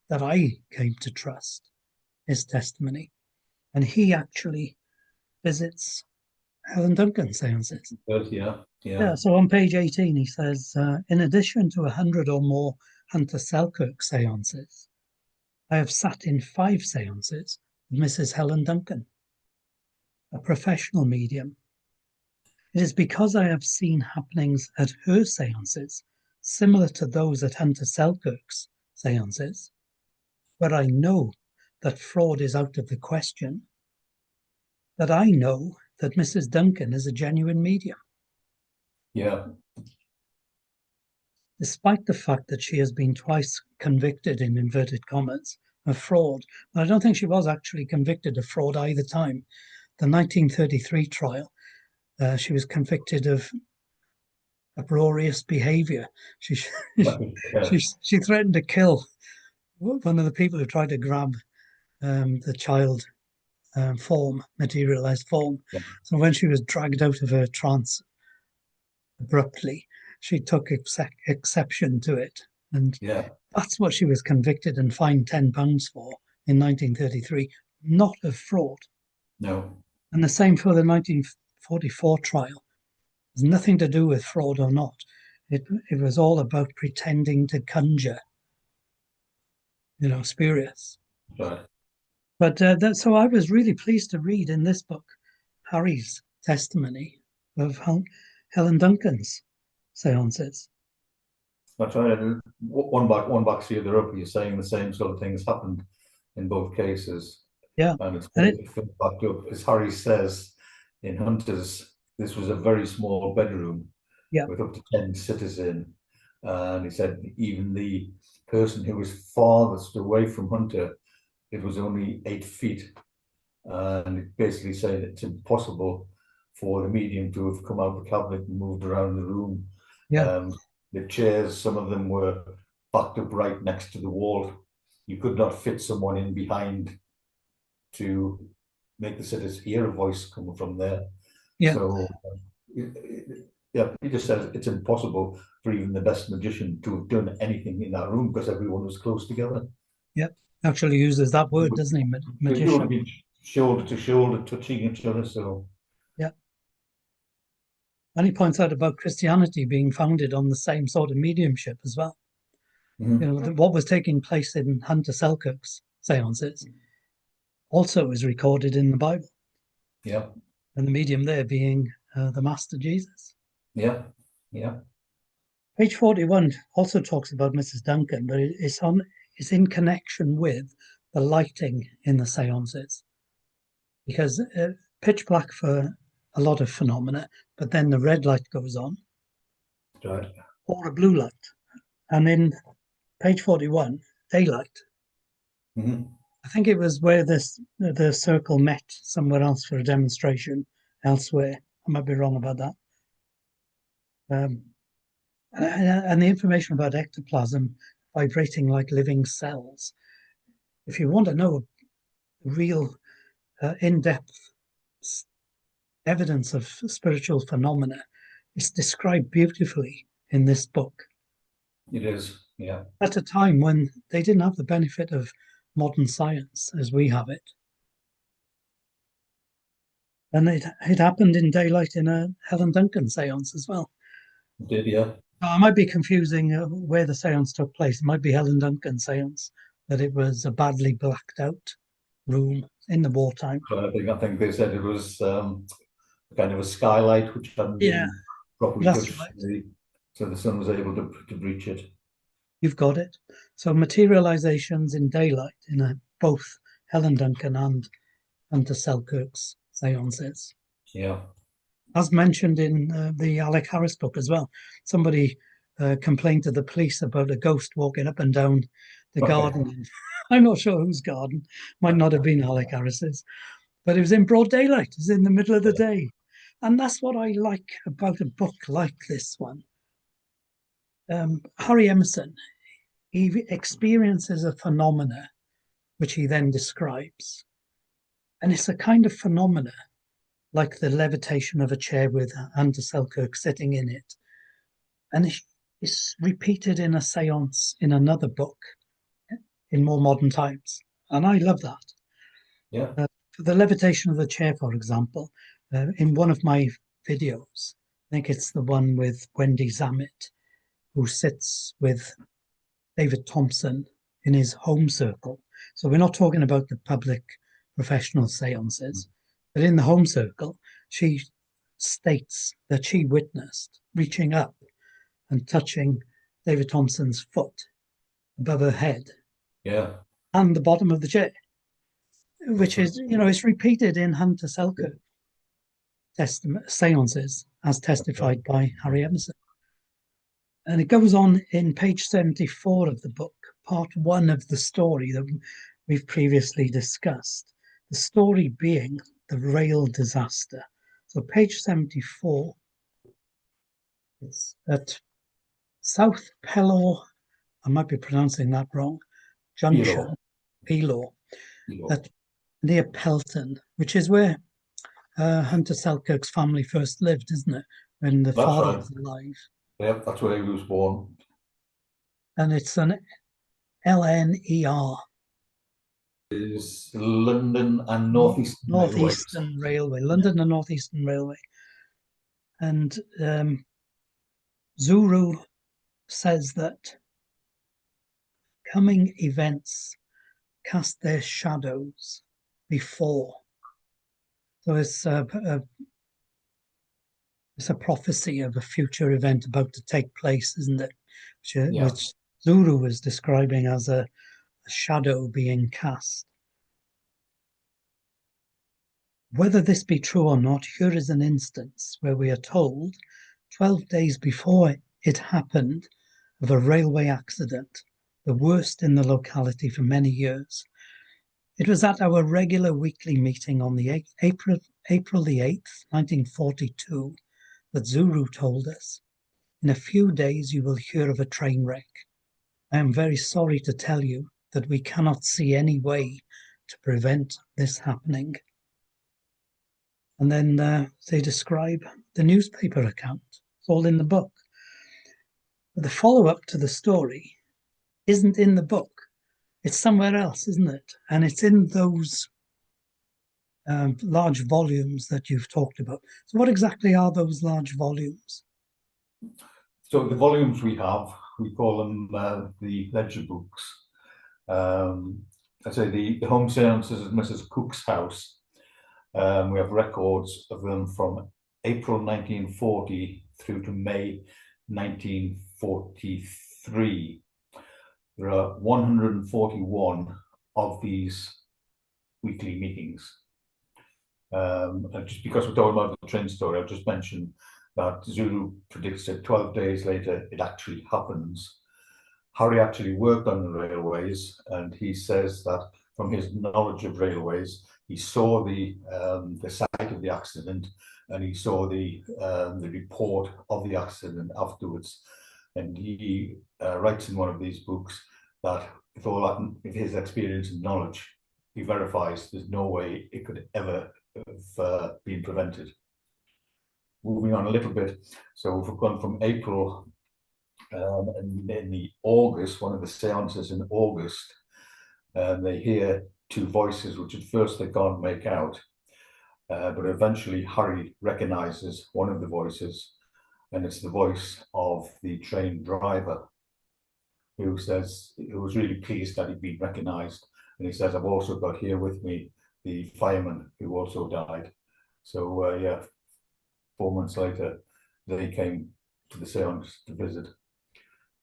that I came to trust, his testimony. And he actually visits Helen Duncan seances. Good, yeah, Yeah, so on page 18, he says, in addition to 100 or more Hunter Selkirk seances, I have sat in 5 seances with Mrs. Helen Duncan, a professional medium. It is because I have seen happenings at her seances similar to those at Hunter Selkirk's seances, where I know that fraud is out of the question, that I know that Mrs. Duncan is a genuine medium. yeah, Despite the fact that she has been twice convicted, in inverted commas, of fraud. But I don't think she was actually convicted of fraud either time. The 1933 trial, she was convicted of uproarious behaviour. She, yeah, she threatened to kill one of the people who tried to grab the child form, materialized form. yeah, So when she was dragged out of her trance abruptly, she took exception to it. And yeah, that's what she was convicted and fined £10 for in 1933, not of fraud. no, And the same for the 1944 trial. It has nothing to do with fraud or not. It was all about pretending to conjure, spirits. right, But so I was really pleased to read in this book Harry's testimony of Helen Duncan's seances. that's right. And one backs the other up. You're saying the same sort of things happened in both cases, Yeah. and it's And it, backed up. As Harry says in Hunters, this was a very small bedroom yeah, with up to 10 sitters in, and he said even the person who was farthest away from Hunter, it was only 8 feet, and it basically said it's impossible for the medium to have come out of the cabinet and moved around the room. yeah, The chairs, some of them were backed up right next to the wall. You could not fit someone in behind to make the sitters hear a voice coming from there. yeah, So, yeah, he just says it's impossible for even the best magician to have done anything in that room because everyone was close together. yeah. Actually uses that word, doesn't he? They would Magician. be shoulder to shoulder touching each other. So, Yeah. And he points out about Christianity being founded on the same sort of mediumship as well. What was taking place in Hunter Selkirk's seances also is recorded in the Bible. yeah, And the medium there being the Master Jesus. yeah, yeah, Page 41 also talks about Mrs. Duncan, but it's in connection with the lighting in the seances. Because pitch black for a lot of phenomena, but then the red light goes on, right, or a blue light. And in page 41, daylight. I think it was where the circle met somewhere else for a demonstration elsewhere. I might be wrong about that. And the information about ectoplasm vibrating like living cells. If you want to know real in-depth evidence of spiritual phenomena, it's described beautifully in this book. It is, yeah. At a time when they didn't have the benefit of modern science as we have it. And it happened in daylight in a Helen Duncan seance as well. It did, yeah. I might be confusing where the seance took place. It might be Helen Duncan seance, that it was a badly blacked out room in the wartime. So I think they said it was kind of a skylight which hadn't been properly touched, right. So the sun was able to breach it. You've got it. So materializations in daylight in both Helen Duncan and Hunter Selkirk's seances. Yeah. As mentioned in the Alec Harris book as well, somebody complained to the police about a ghost walking up and down the garden. I'm not sure whose garden. Might not have been Alec Harris's, but it was in broad daylight. It was in the middle of the day. And that's what I like about a book like this one. Harry Emerson, he experiences a phenomena which he then describes. And it's a kind of phenomena like the levitation of a chair with Hunter Selkirk sitting in it. And it's repeated in a seance in another book in more modern times. And I love that. Yeah. For the levitation of the chair, for example, in one of my videos, I think it's the one with Wendy Zammit, who sits with David Thompson in his home circle. So we're not talking about the public professional seances, but in the home circle, she states that she witnessed reaching up and touching David Thompson's foot above her head. Yeah. And the bottom of the chair, which is, it's repeated in Hunter Selkirk seances as testified by Harry Emerson. And it goes on in page 74 of the book, part one of the story that we've previously discussed. The story being the rail disaster. So page 74, it's at South Pelor, I might be pronouncing that wrong, Junction, Pelor, at near Pelton, which is where Hunter Selkirk's family first lived, isn't it? When the father was alive. Yeah, that's where he was born. And it's an LNER. Is London and Northeastern Railway. London and Northeastern Railway. And Zuru says that coming events cast their shadows before. So it's a prophecy of a future event about to take place, isn't it? Which Zuru was describing as a shadow being cast. Whether this be true or not, here is an instance where we are told 12 days before it happened of a railway accident, the worst in the locality for many years. It was at our regular weekly meeting on the April the 8th, 1942, that Zuru told us, in a few days you will hear of a train wreck. I am very sorry to tell you that we cannot see any way to prevent this happening. And then they describe the newspaper account. It's all in the book. But the follow-up to the story isn't in the book. It's somewhere else, isn't it? And it's in those large volumes that you've talked about. So what exactly are those large volumes? So the volumes we have, we call them the ledger books. I say the home seances at Mrs. Cook's house. We have records of them from April 1940 through to May 1943. There are 141 of these weekly meetings. And just because we're talking about the train story, I'll just mention that Zulu predicts that 12 days later it actually happens. Harry actually worked on the railways, and he says that from his knowledge of railways, he saw the site of the accident, and he saw the report of the accident afterwards. And he writes in one of these books that if his experience and knowledge, he verifies there's no way it could ever have been prevented. Moving on a little bit, so we've gone from April, and in the August, one of the seances in August, they hear two voices, which at first they can't make out, but eventually Harry recognizes one of the voices, and it's the voice of the train driver, who was really pleased that he'd been recognized, and he says, I've also got here with me the fireman who also died. So yeah, 4 months later, they came to the seance to visit.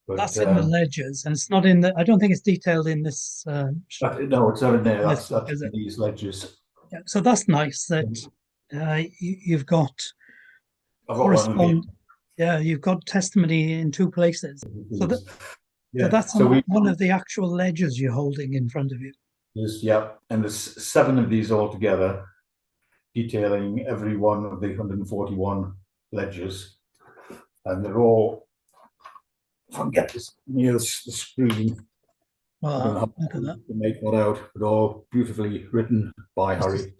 But, that's in the ledgers, and it's not in the. I don't think it's detailed in this. No, it's not in there. That's in these ledgers. Yeah, so that's nice that you've got. You've got testimony in two places. So that's one of the actual ledgers you're holding in front of you. Yes, yeah, and there's 7 of these altogether, detailing every one of the 141 ledgers, and they're all if I can get this near the screen. I don't know Wow, how look at to that. make that out, but all beautifully written by Harry.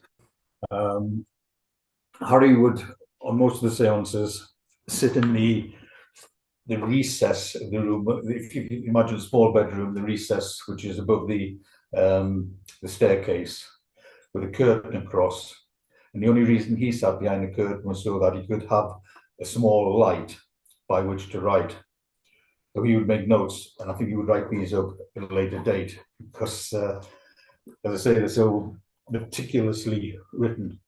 Harry would, on most of the seances, sit in the recess of the room. If you imagine a small bedroom, the recess, which is above the staircase, with a curtain across. And the only reason he sat behind the curtain was so that he could have a small light by which to write. So he would make notes, and I think he would write these up at a later date because, as I say, they're so meticulously written.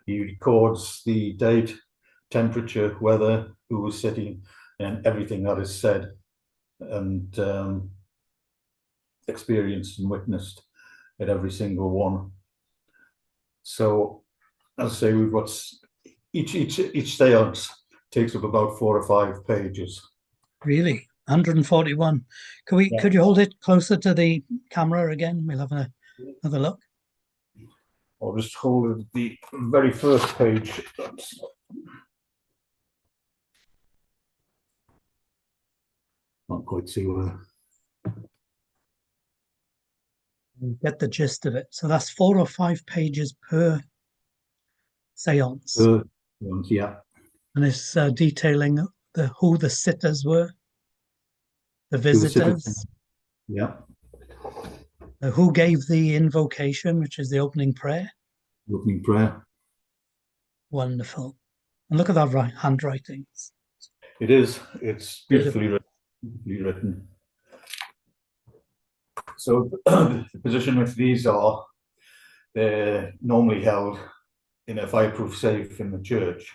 He records the date, temperature, weather, who was sitting, and everything that is said and experienced and witnessed at every single one. So, as I say, we've got each seance takes up about 4 or 5 pages. Really, 141. Could you hold it closer to the camera again? We'll have another look. I'll just hold the very first page. Not quite see where. Get the gist of it. So that's 4 or 5 pages per seance. Yeah. And it's detailing who the sitters were, the visitors, Yeah. who gave the invocation, which is the opening prayer. Opening prayer. Wonderful. And look at that handwriting. It is. It's beautifully written. So the position with these are, they're normally held in a fireproof safe in the church.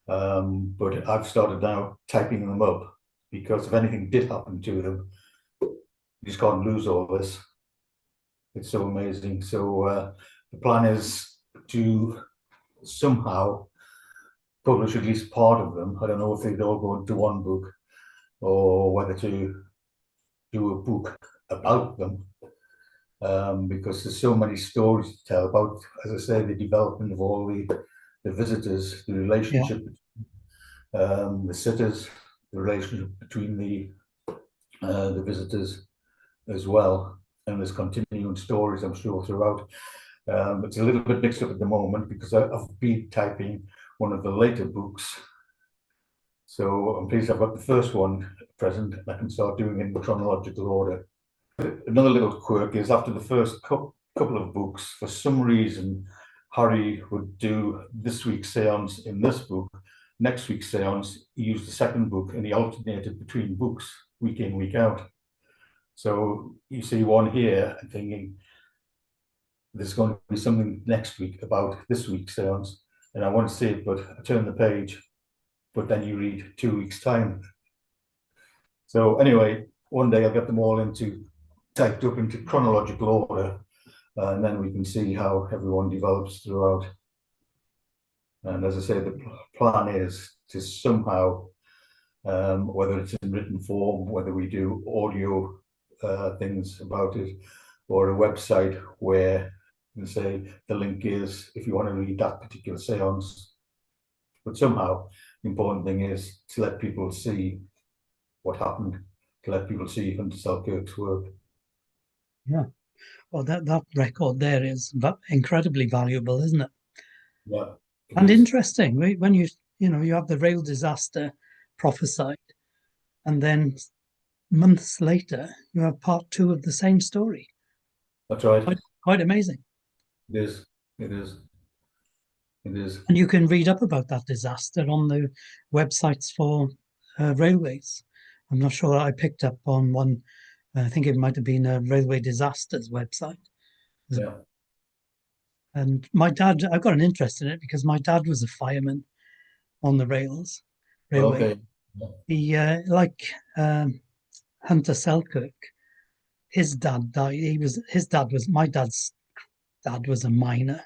But I've started now typing them up because if anything did happen to them, you just can't lose all this. It's so amazing. So the plan is to somehow publish at least part of them. I don't know if they'd all go into one book or whether to do a book about them, because there's so many stories to tell about, as I say, the development of all the visitors, the relationship, the sitters, the relationship between the visitors as well. And there's continuing stories, I'm sure, throughout. It's a little bit mixed up at the moment because I've been typing one of the later books. So I'm pleased I've got the first one present and I can start doing it in chronological order. Another little quirk is after the first couple of books, for some reason, Harry would do this week's seance in this book. Next week's seance, he used the second book and he alternated between books week in, week out. So you see one here and thinking, there's going to be something next week about this week's seance, and I want to see it, but I turn the page, but then you read 2 weeks' time. So anyway, one day I'll get them all typed up into chronological order, and then we can see how everyone develops throughout. And as I say, the plan is to somehow, whether it's in written form, whether we do audio things about it, or a website where you can say the link is if you want to read that particular seance. But somehow, the important thing is to let people see what happened, to let people see Hunter Selkirk's work. Yeah. Well, that record there is incredibly valuable, isn't it? Yeah. And interesting when you have the rail disaster prophesied, and then months later you have part 2 of the same story. That's right. Quite amazing. It is. It is. It is. And you can read up about that disaster on the websites for railways. I'm not sure I picked up on one. I think it might have been a railway disasters website. Yeah. And my dad, I've got an interest in it because my dad was a fireman on the railway. Okay. He, like Hunter Selkirk, his dad died. My dad's dad was a miner,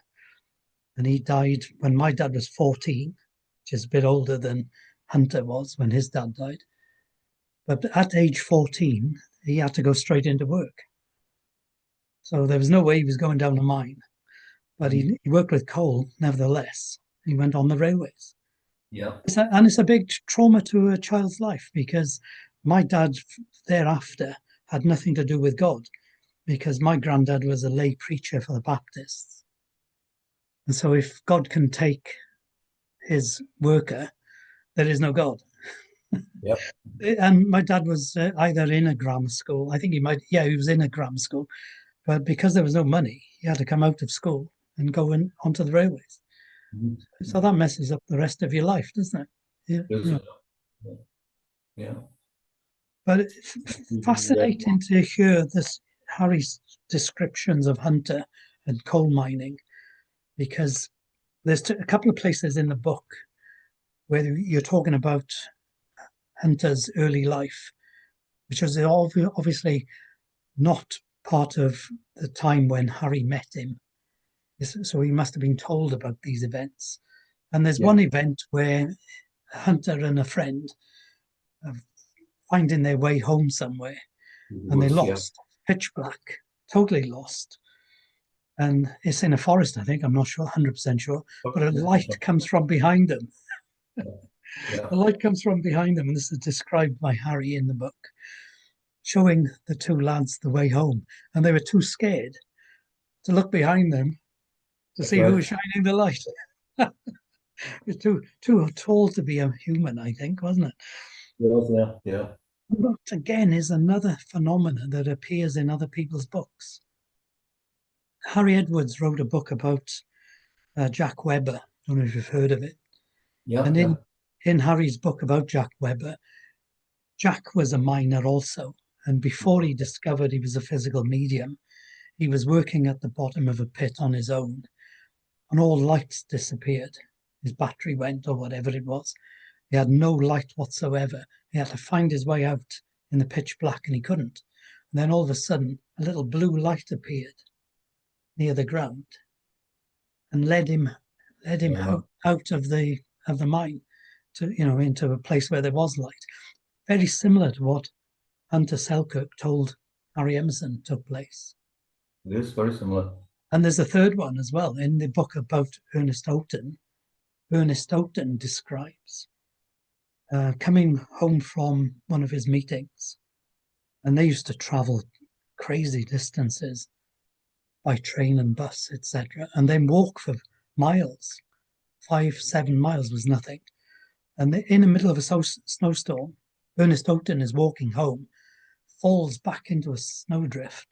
and he died when my dad was 14, which is a bit older than Hunter was when his dad died. But at age 14, he had to go straight into work. So there was no way he was going down a mine. But he worked with coal, nevertheless. He went on the railways. Yeah. And it's a big trauma to a child's life because My dad thereafter had nothing to do with God because my granddad was a lay preacher for the Baptists. And so if God can take his worker, there is no God. Yep. And my dad was either in a grammar school. I think he was in a grammar school. But because there was no money, he had to come out of school and go onto the railways. Mhm. So that messes up the rest of your life, doesn't it? Yeah. Yeah. Yeah. But it's fascinating to hear this Harry's descriptions of Hunter and coal mining, because there's a couple of places in the book where you're talking about Hunter's early life, which was obviously not part of the time when Harry met him. So he must have been told about these events. And there's Yeah. one event where Hunter and a friend are finding their way home somewhere, and they Woods, yeah. lost, pitch black, totally lost. And it's in a forest, I think. I'm not sure, 100% sure. But a light comes from behind them. Yeah. A light comes from behind them, and this is described by Harry in the book, showing the two lads the way home. And they were too scared to look behind them to That's see who right. was shining the light. It's too tall to be a human, I think, wasn't it? Yeah. Yeah. But again, is another phenomenon that appears in other people's books. Harry Edwards wrote a book about Jack Webber. I don't know if you've heard of it. Yeah. And Yeah. in Harry's book about Jack Webber, Jack was a miner also. And before he discovered he was a physical medium, he was working at the bottom of a pit on his own, and all lights disappeared. His battery went, or whatever it was. He had no light whatsoever. He had to find his way out in the pitch black, and he couldn't. And then all of a sudden, a little blue light appeared near the ground and led him out of the mine to into a place where there was light. Very similar to what Hunter Selkirk told Harry Emerson took place. It is very similar. And there's a third one as well in the book about Ernest Houghton. Ernest Houghton describes coming home from one of his meetings, and they used to travel crazy distances by train and bus, etc., and then walk for miles. 5-7 miles was nothing. And in the middle of a snowstorm, Ernest Houghton is walking home, falls back into a snowdrift,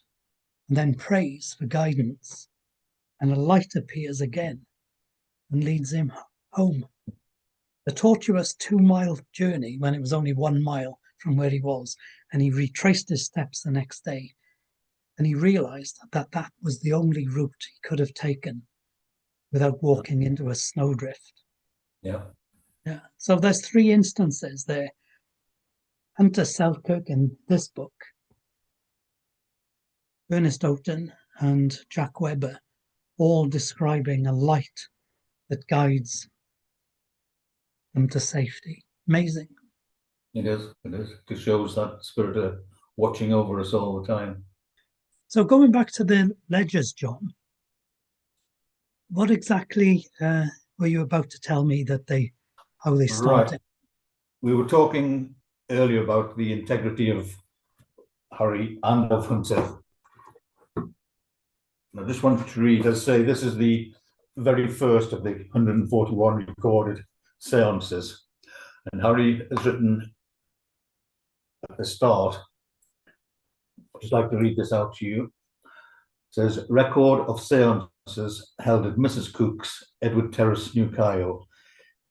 and then prays for guidance. And a light appears again and leads him home. A tortuous 2-mile journey when it was only 1 mile from where he was. And he retraced his steps the next day. And he realized that that was the only route he could have taken without walking into a snowdrift. Yeah. Yeah. So there's 3 instances there. Hunter Selkirk in this book, Ernest Houghton and Jack Webber, all describing a light that guides them to safety. Amazing. It is. It is. It shows that spirit of watching over us all the time. So going back to the ledgers, John, what exactly were you about to tell me how they started? Right. We were talking earlier about the integrity of Harry and of Hunter. I just wanted to read, as I say, this is the very first of the 141 recorded seances. And Harry has written at the start, I'd just like to read this out to you. It says, record of seances held at Mrs. Cook's, Edward Terrace, New Kyle.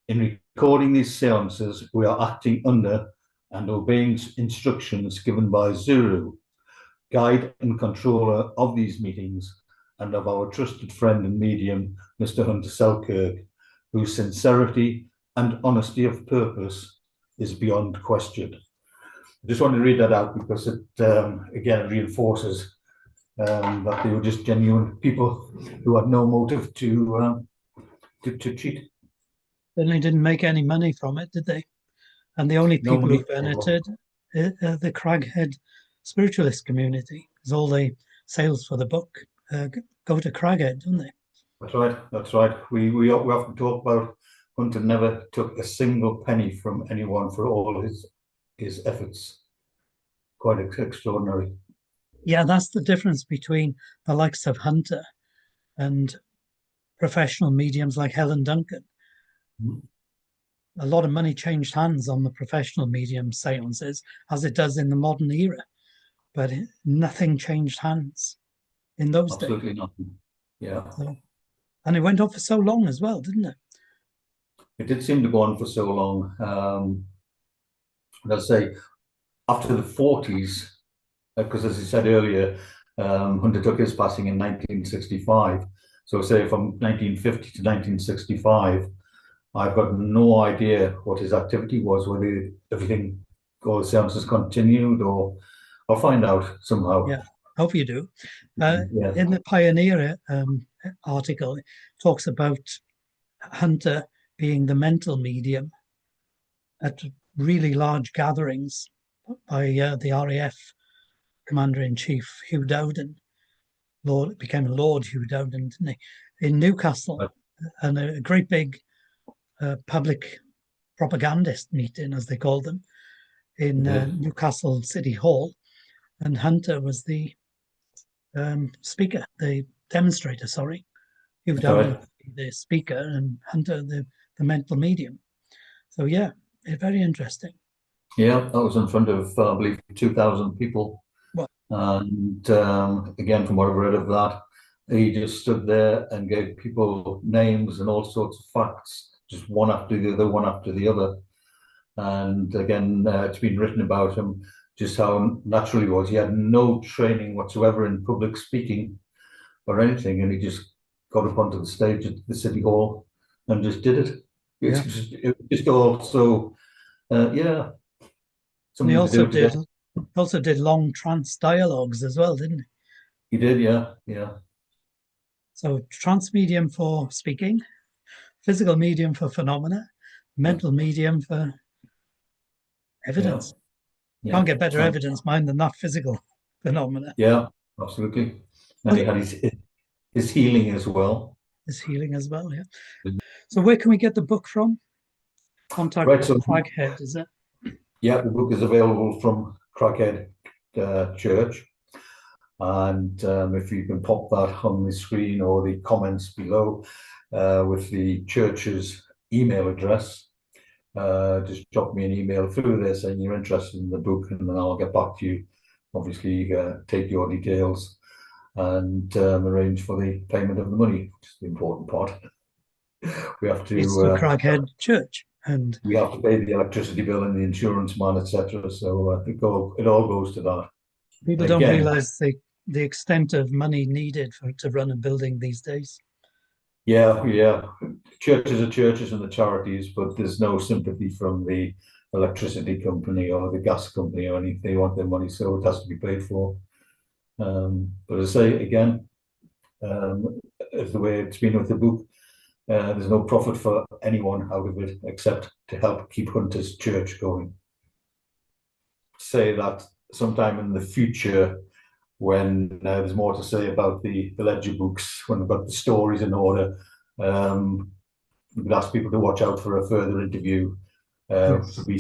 In recording these seances, we are acting under and obeying instructions given by Zuru, guide and controller of these meetings, and of our trusted friend and medium, Mr. Hunter Selkirk, whose sincerity and honesty of purpose is beyond question. I just want to read that out because it, again, reinforces that they were just genuine people who had no motive to cheat. Certainly didn't make any money from it, did they? And the only people who benefited the Craghead Spiritualist community, because all the sales for the book go to Craghead, don't they? That's right. That's right. We often talk about Hunter never took a single penny from anyone for all his efforts quite extraordinary. Yeah, that's the difference between the likes of Hunter and professional mediums like Helen Duncan. Mhm. A lot of money changed hands on the professional medium seances, as it does in the modern era, but nothing changed hands in those days. Absolutely nothing. Yeah. So, and it went on for so long as well, didn't it? It did seem to go on for so long. Let's say after the 40s, because as I said earlier, Hunter took his passing in 1965. So say from 1950 to 1965, I've got no idea what his activity was, whether everything, all the seances continued, or I'll find out somehow. Yeah, hope you do. Yeah. In the Pioneer article, it talks about Hunter being the mental medium at really large gatherings by the RAF Commander-in-Chief Hugh Dowden. Became Lord Hugh Dowden, didn't he? In Newcastle, and a great big public propagandist meeting, as they called them, in Newcastle City Hall. And Hunter was the speaker, the demonstrator, sorry. Hugh Dowden, the speaker, and Hunter, the mental medium. So, yeah, very interesting. Yeah, that was in front of, I believe, 2,000 people. Well, And again, from what I've read of that, he just stood there and gave people names and all sorts of facts, just one after the other, one after the other. And again, it's been written about him, just how natural he was. He had no training whatsoever in public speaking or anything, and he just got up onto the stage at the City Hall and just did it. yeah. It was just all so, yeah, And he something to do today. also did long trance dialogues as well, didn't he? He did, yeah, yeah. So trance medium for speaking, physical medium for phenomena, mental medium for evidence. Yeah. Can't get better evidence, mind, than that physical phenomena. Yeah, absolutely. And he had his healing as well. His healing as well, yeah. So where can we get the book from? Contact Right, so Craghead, is it? yeah, the book is available from Craghead Church. And if you can pop that on the screen or the comments below with the church's email address, just drop me an email through there saying you're interested in the book, and then I'll get back to you. Obviously, take your details and arrange for the payment of the money, which is the important part. We have to. It's the Craghead Church, and we have to pay the electricity bill and the insurance man, etc. So it all goes to that. People don't realise the extent of money needed to run a building these days. Yeah. Churches are churches and the charities, but there's no sympathy from the electricity company or the gas company or anything. They want their money, so it has to be paid for. But as I say again, as the way it's been with the book, there's no profit for anyone out of it except to help keep Hunter's church going. Say that sometime in the future, when there's more to say about the ledger books, when we've got the stories in order, we could ask people to watch out for a further interview to be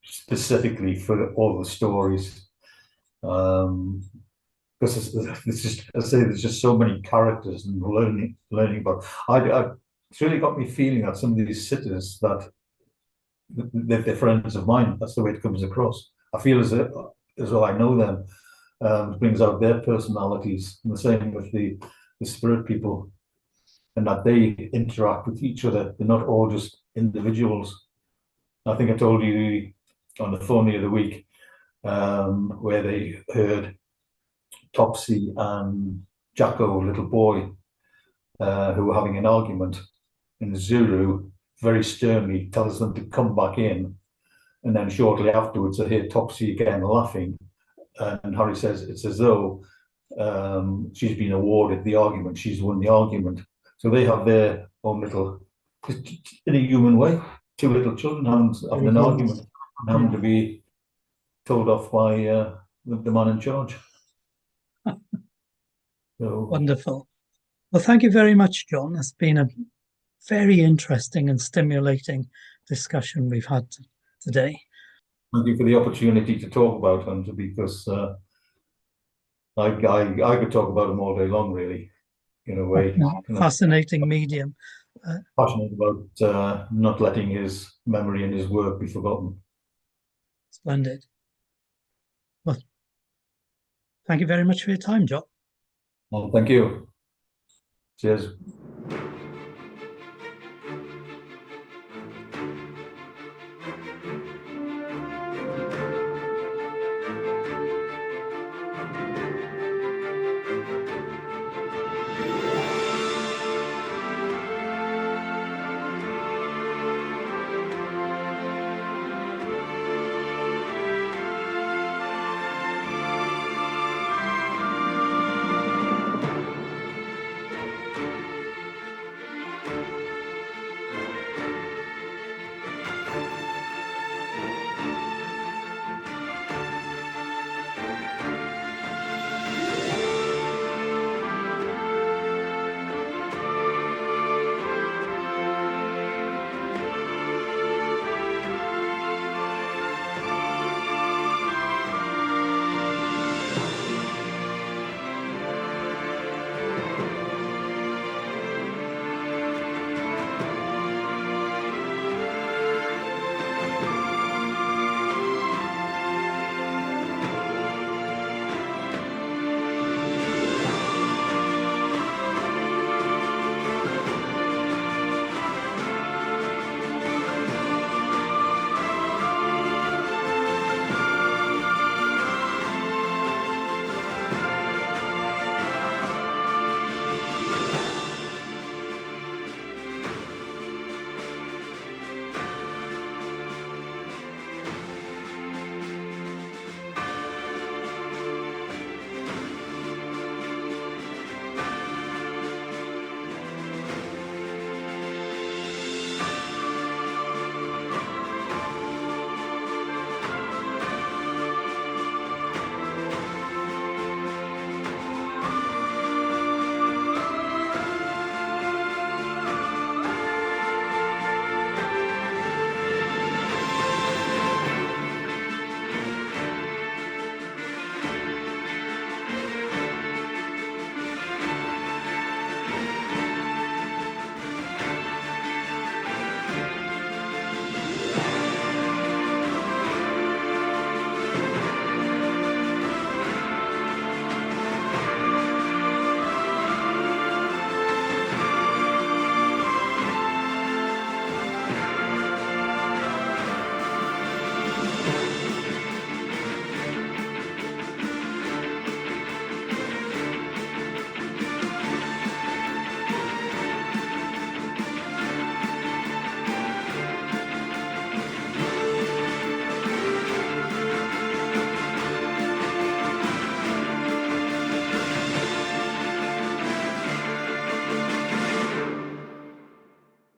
specifically for all the stories. Because it's just, I say, there's just so many characters and learning about. It's really got me feeling that some of these sitters that they're friends of mine. That's the way it comes across. I feel as though I know them. It brings out their personalities, and the same with the spirit people, and that they interact with each other. They're not all just individuals. I think I told you on the phone the other week where they heard Topsy and Jacko, little boy, who were having an argument, and Zuru very sternly tells them to come back in, and then shortly afterwards I hear Topsy again laughing. And Harry says it's as though she's been awarded the argument, she's won the argument. So they have their own little, in a human way, two little children having an argument and having to be told off by the man in charge. So, wonderful. Well, thank you very much, John. It's been a very interesting and stimulating discussion we've had today. thank you for the opportunity to talk about Hunter, because I could talk about him all day long, really, in a way. And I'm Fascinating medium. passionate about not letting his memory and his work be forgotten. Splendid. Well, thank you very much for your time, John. Well, thank you. Cheers.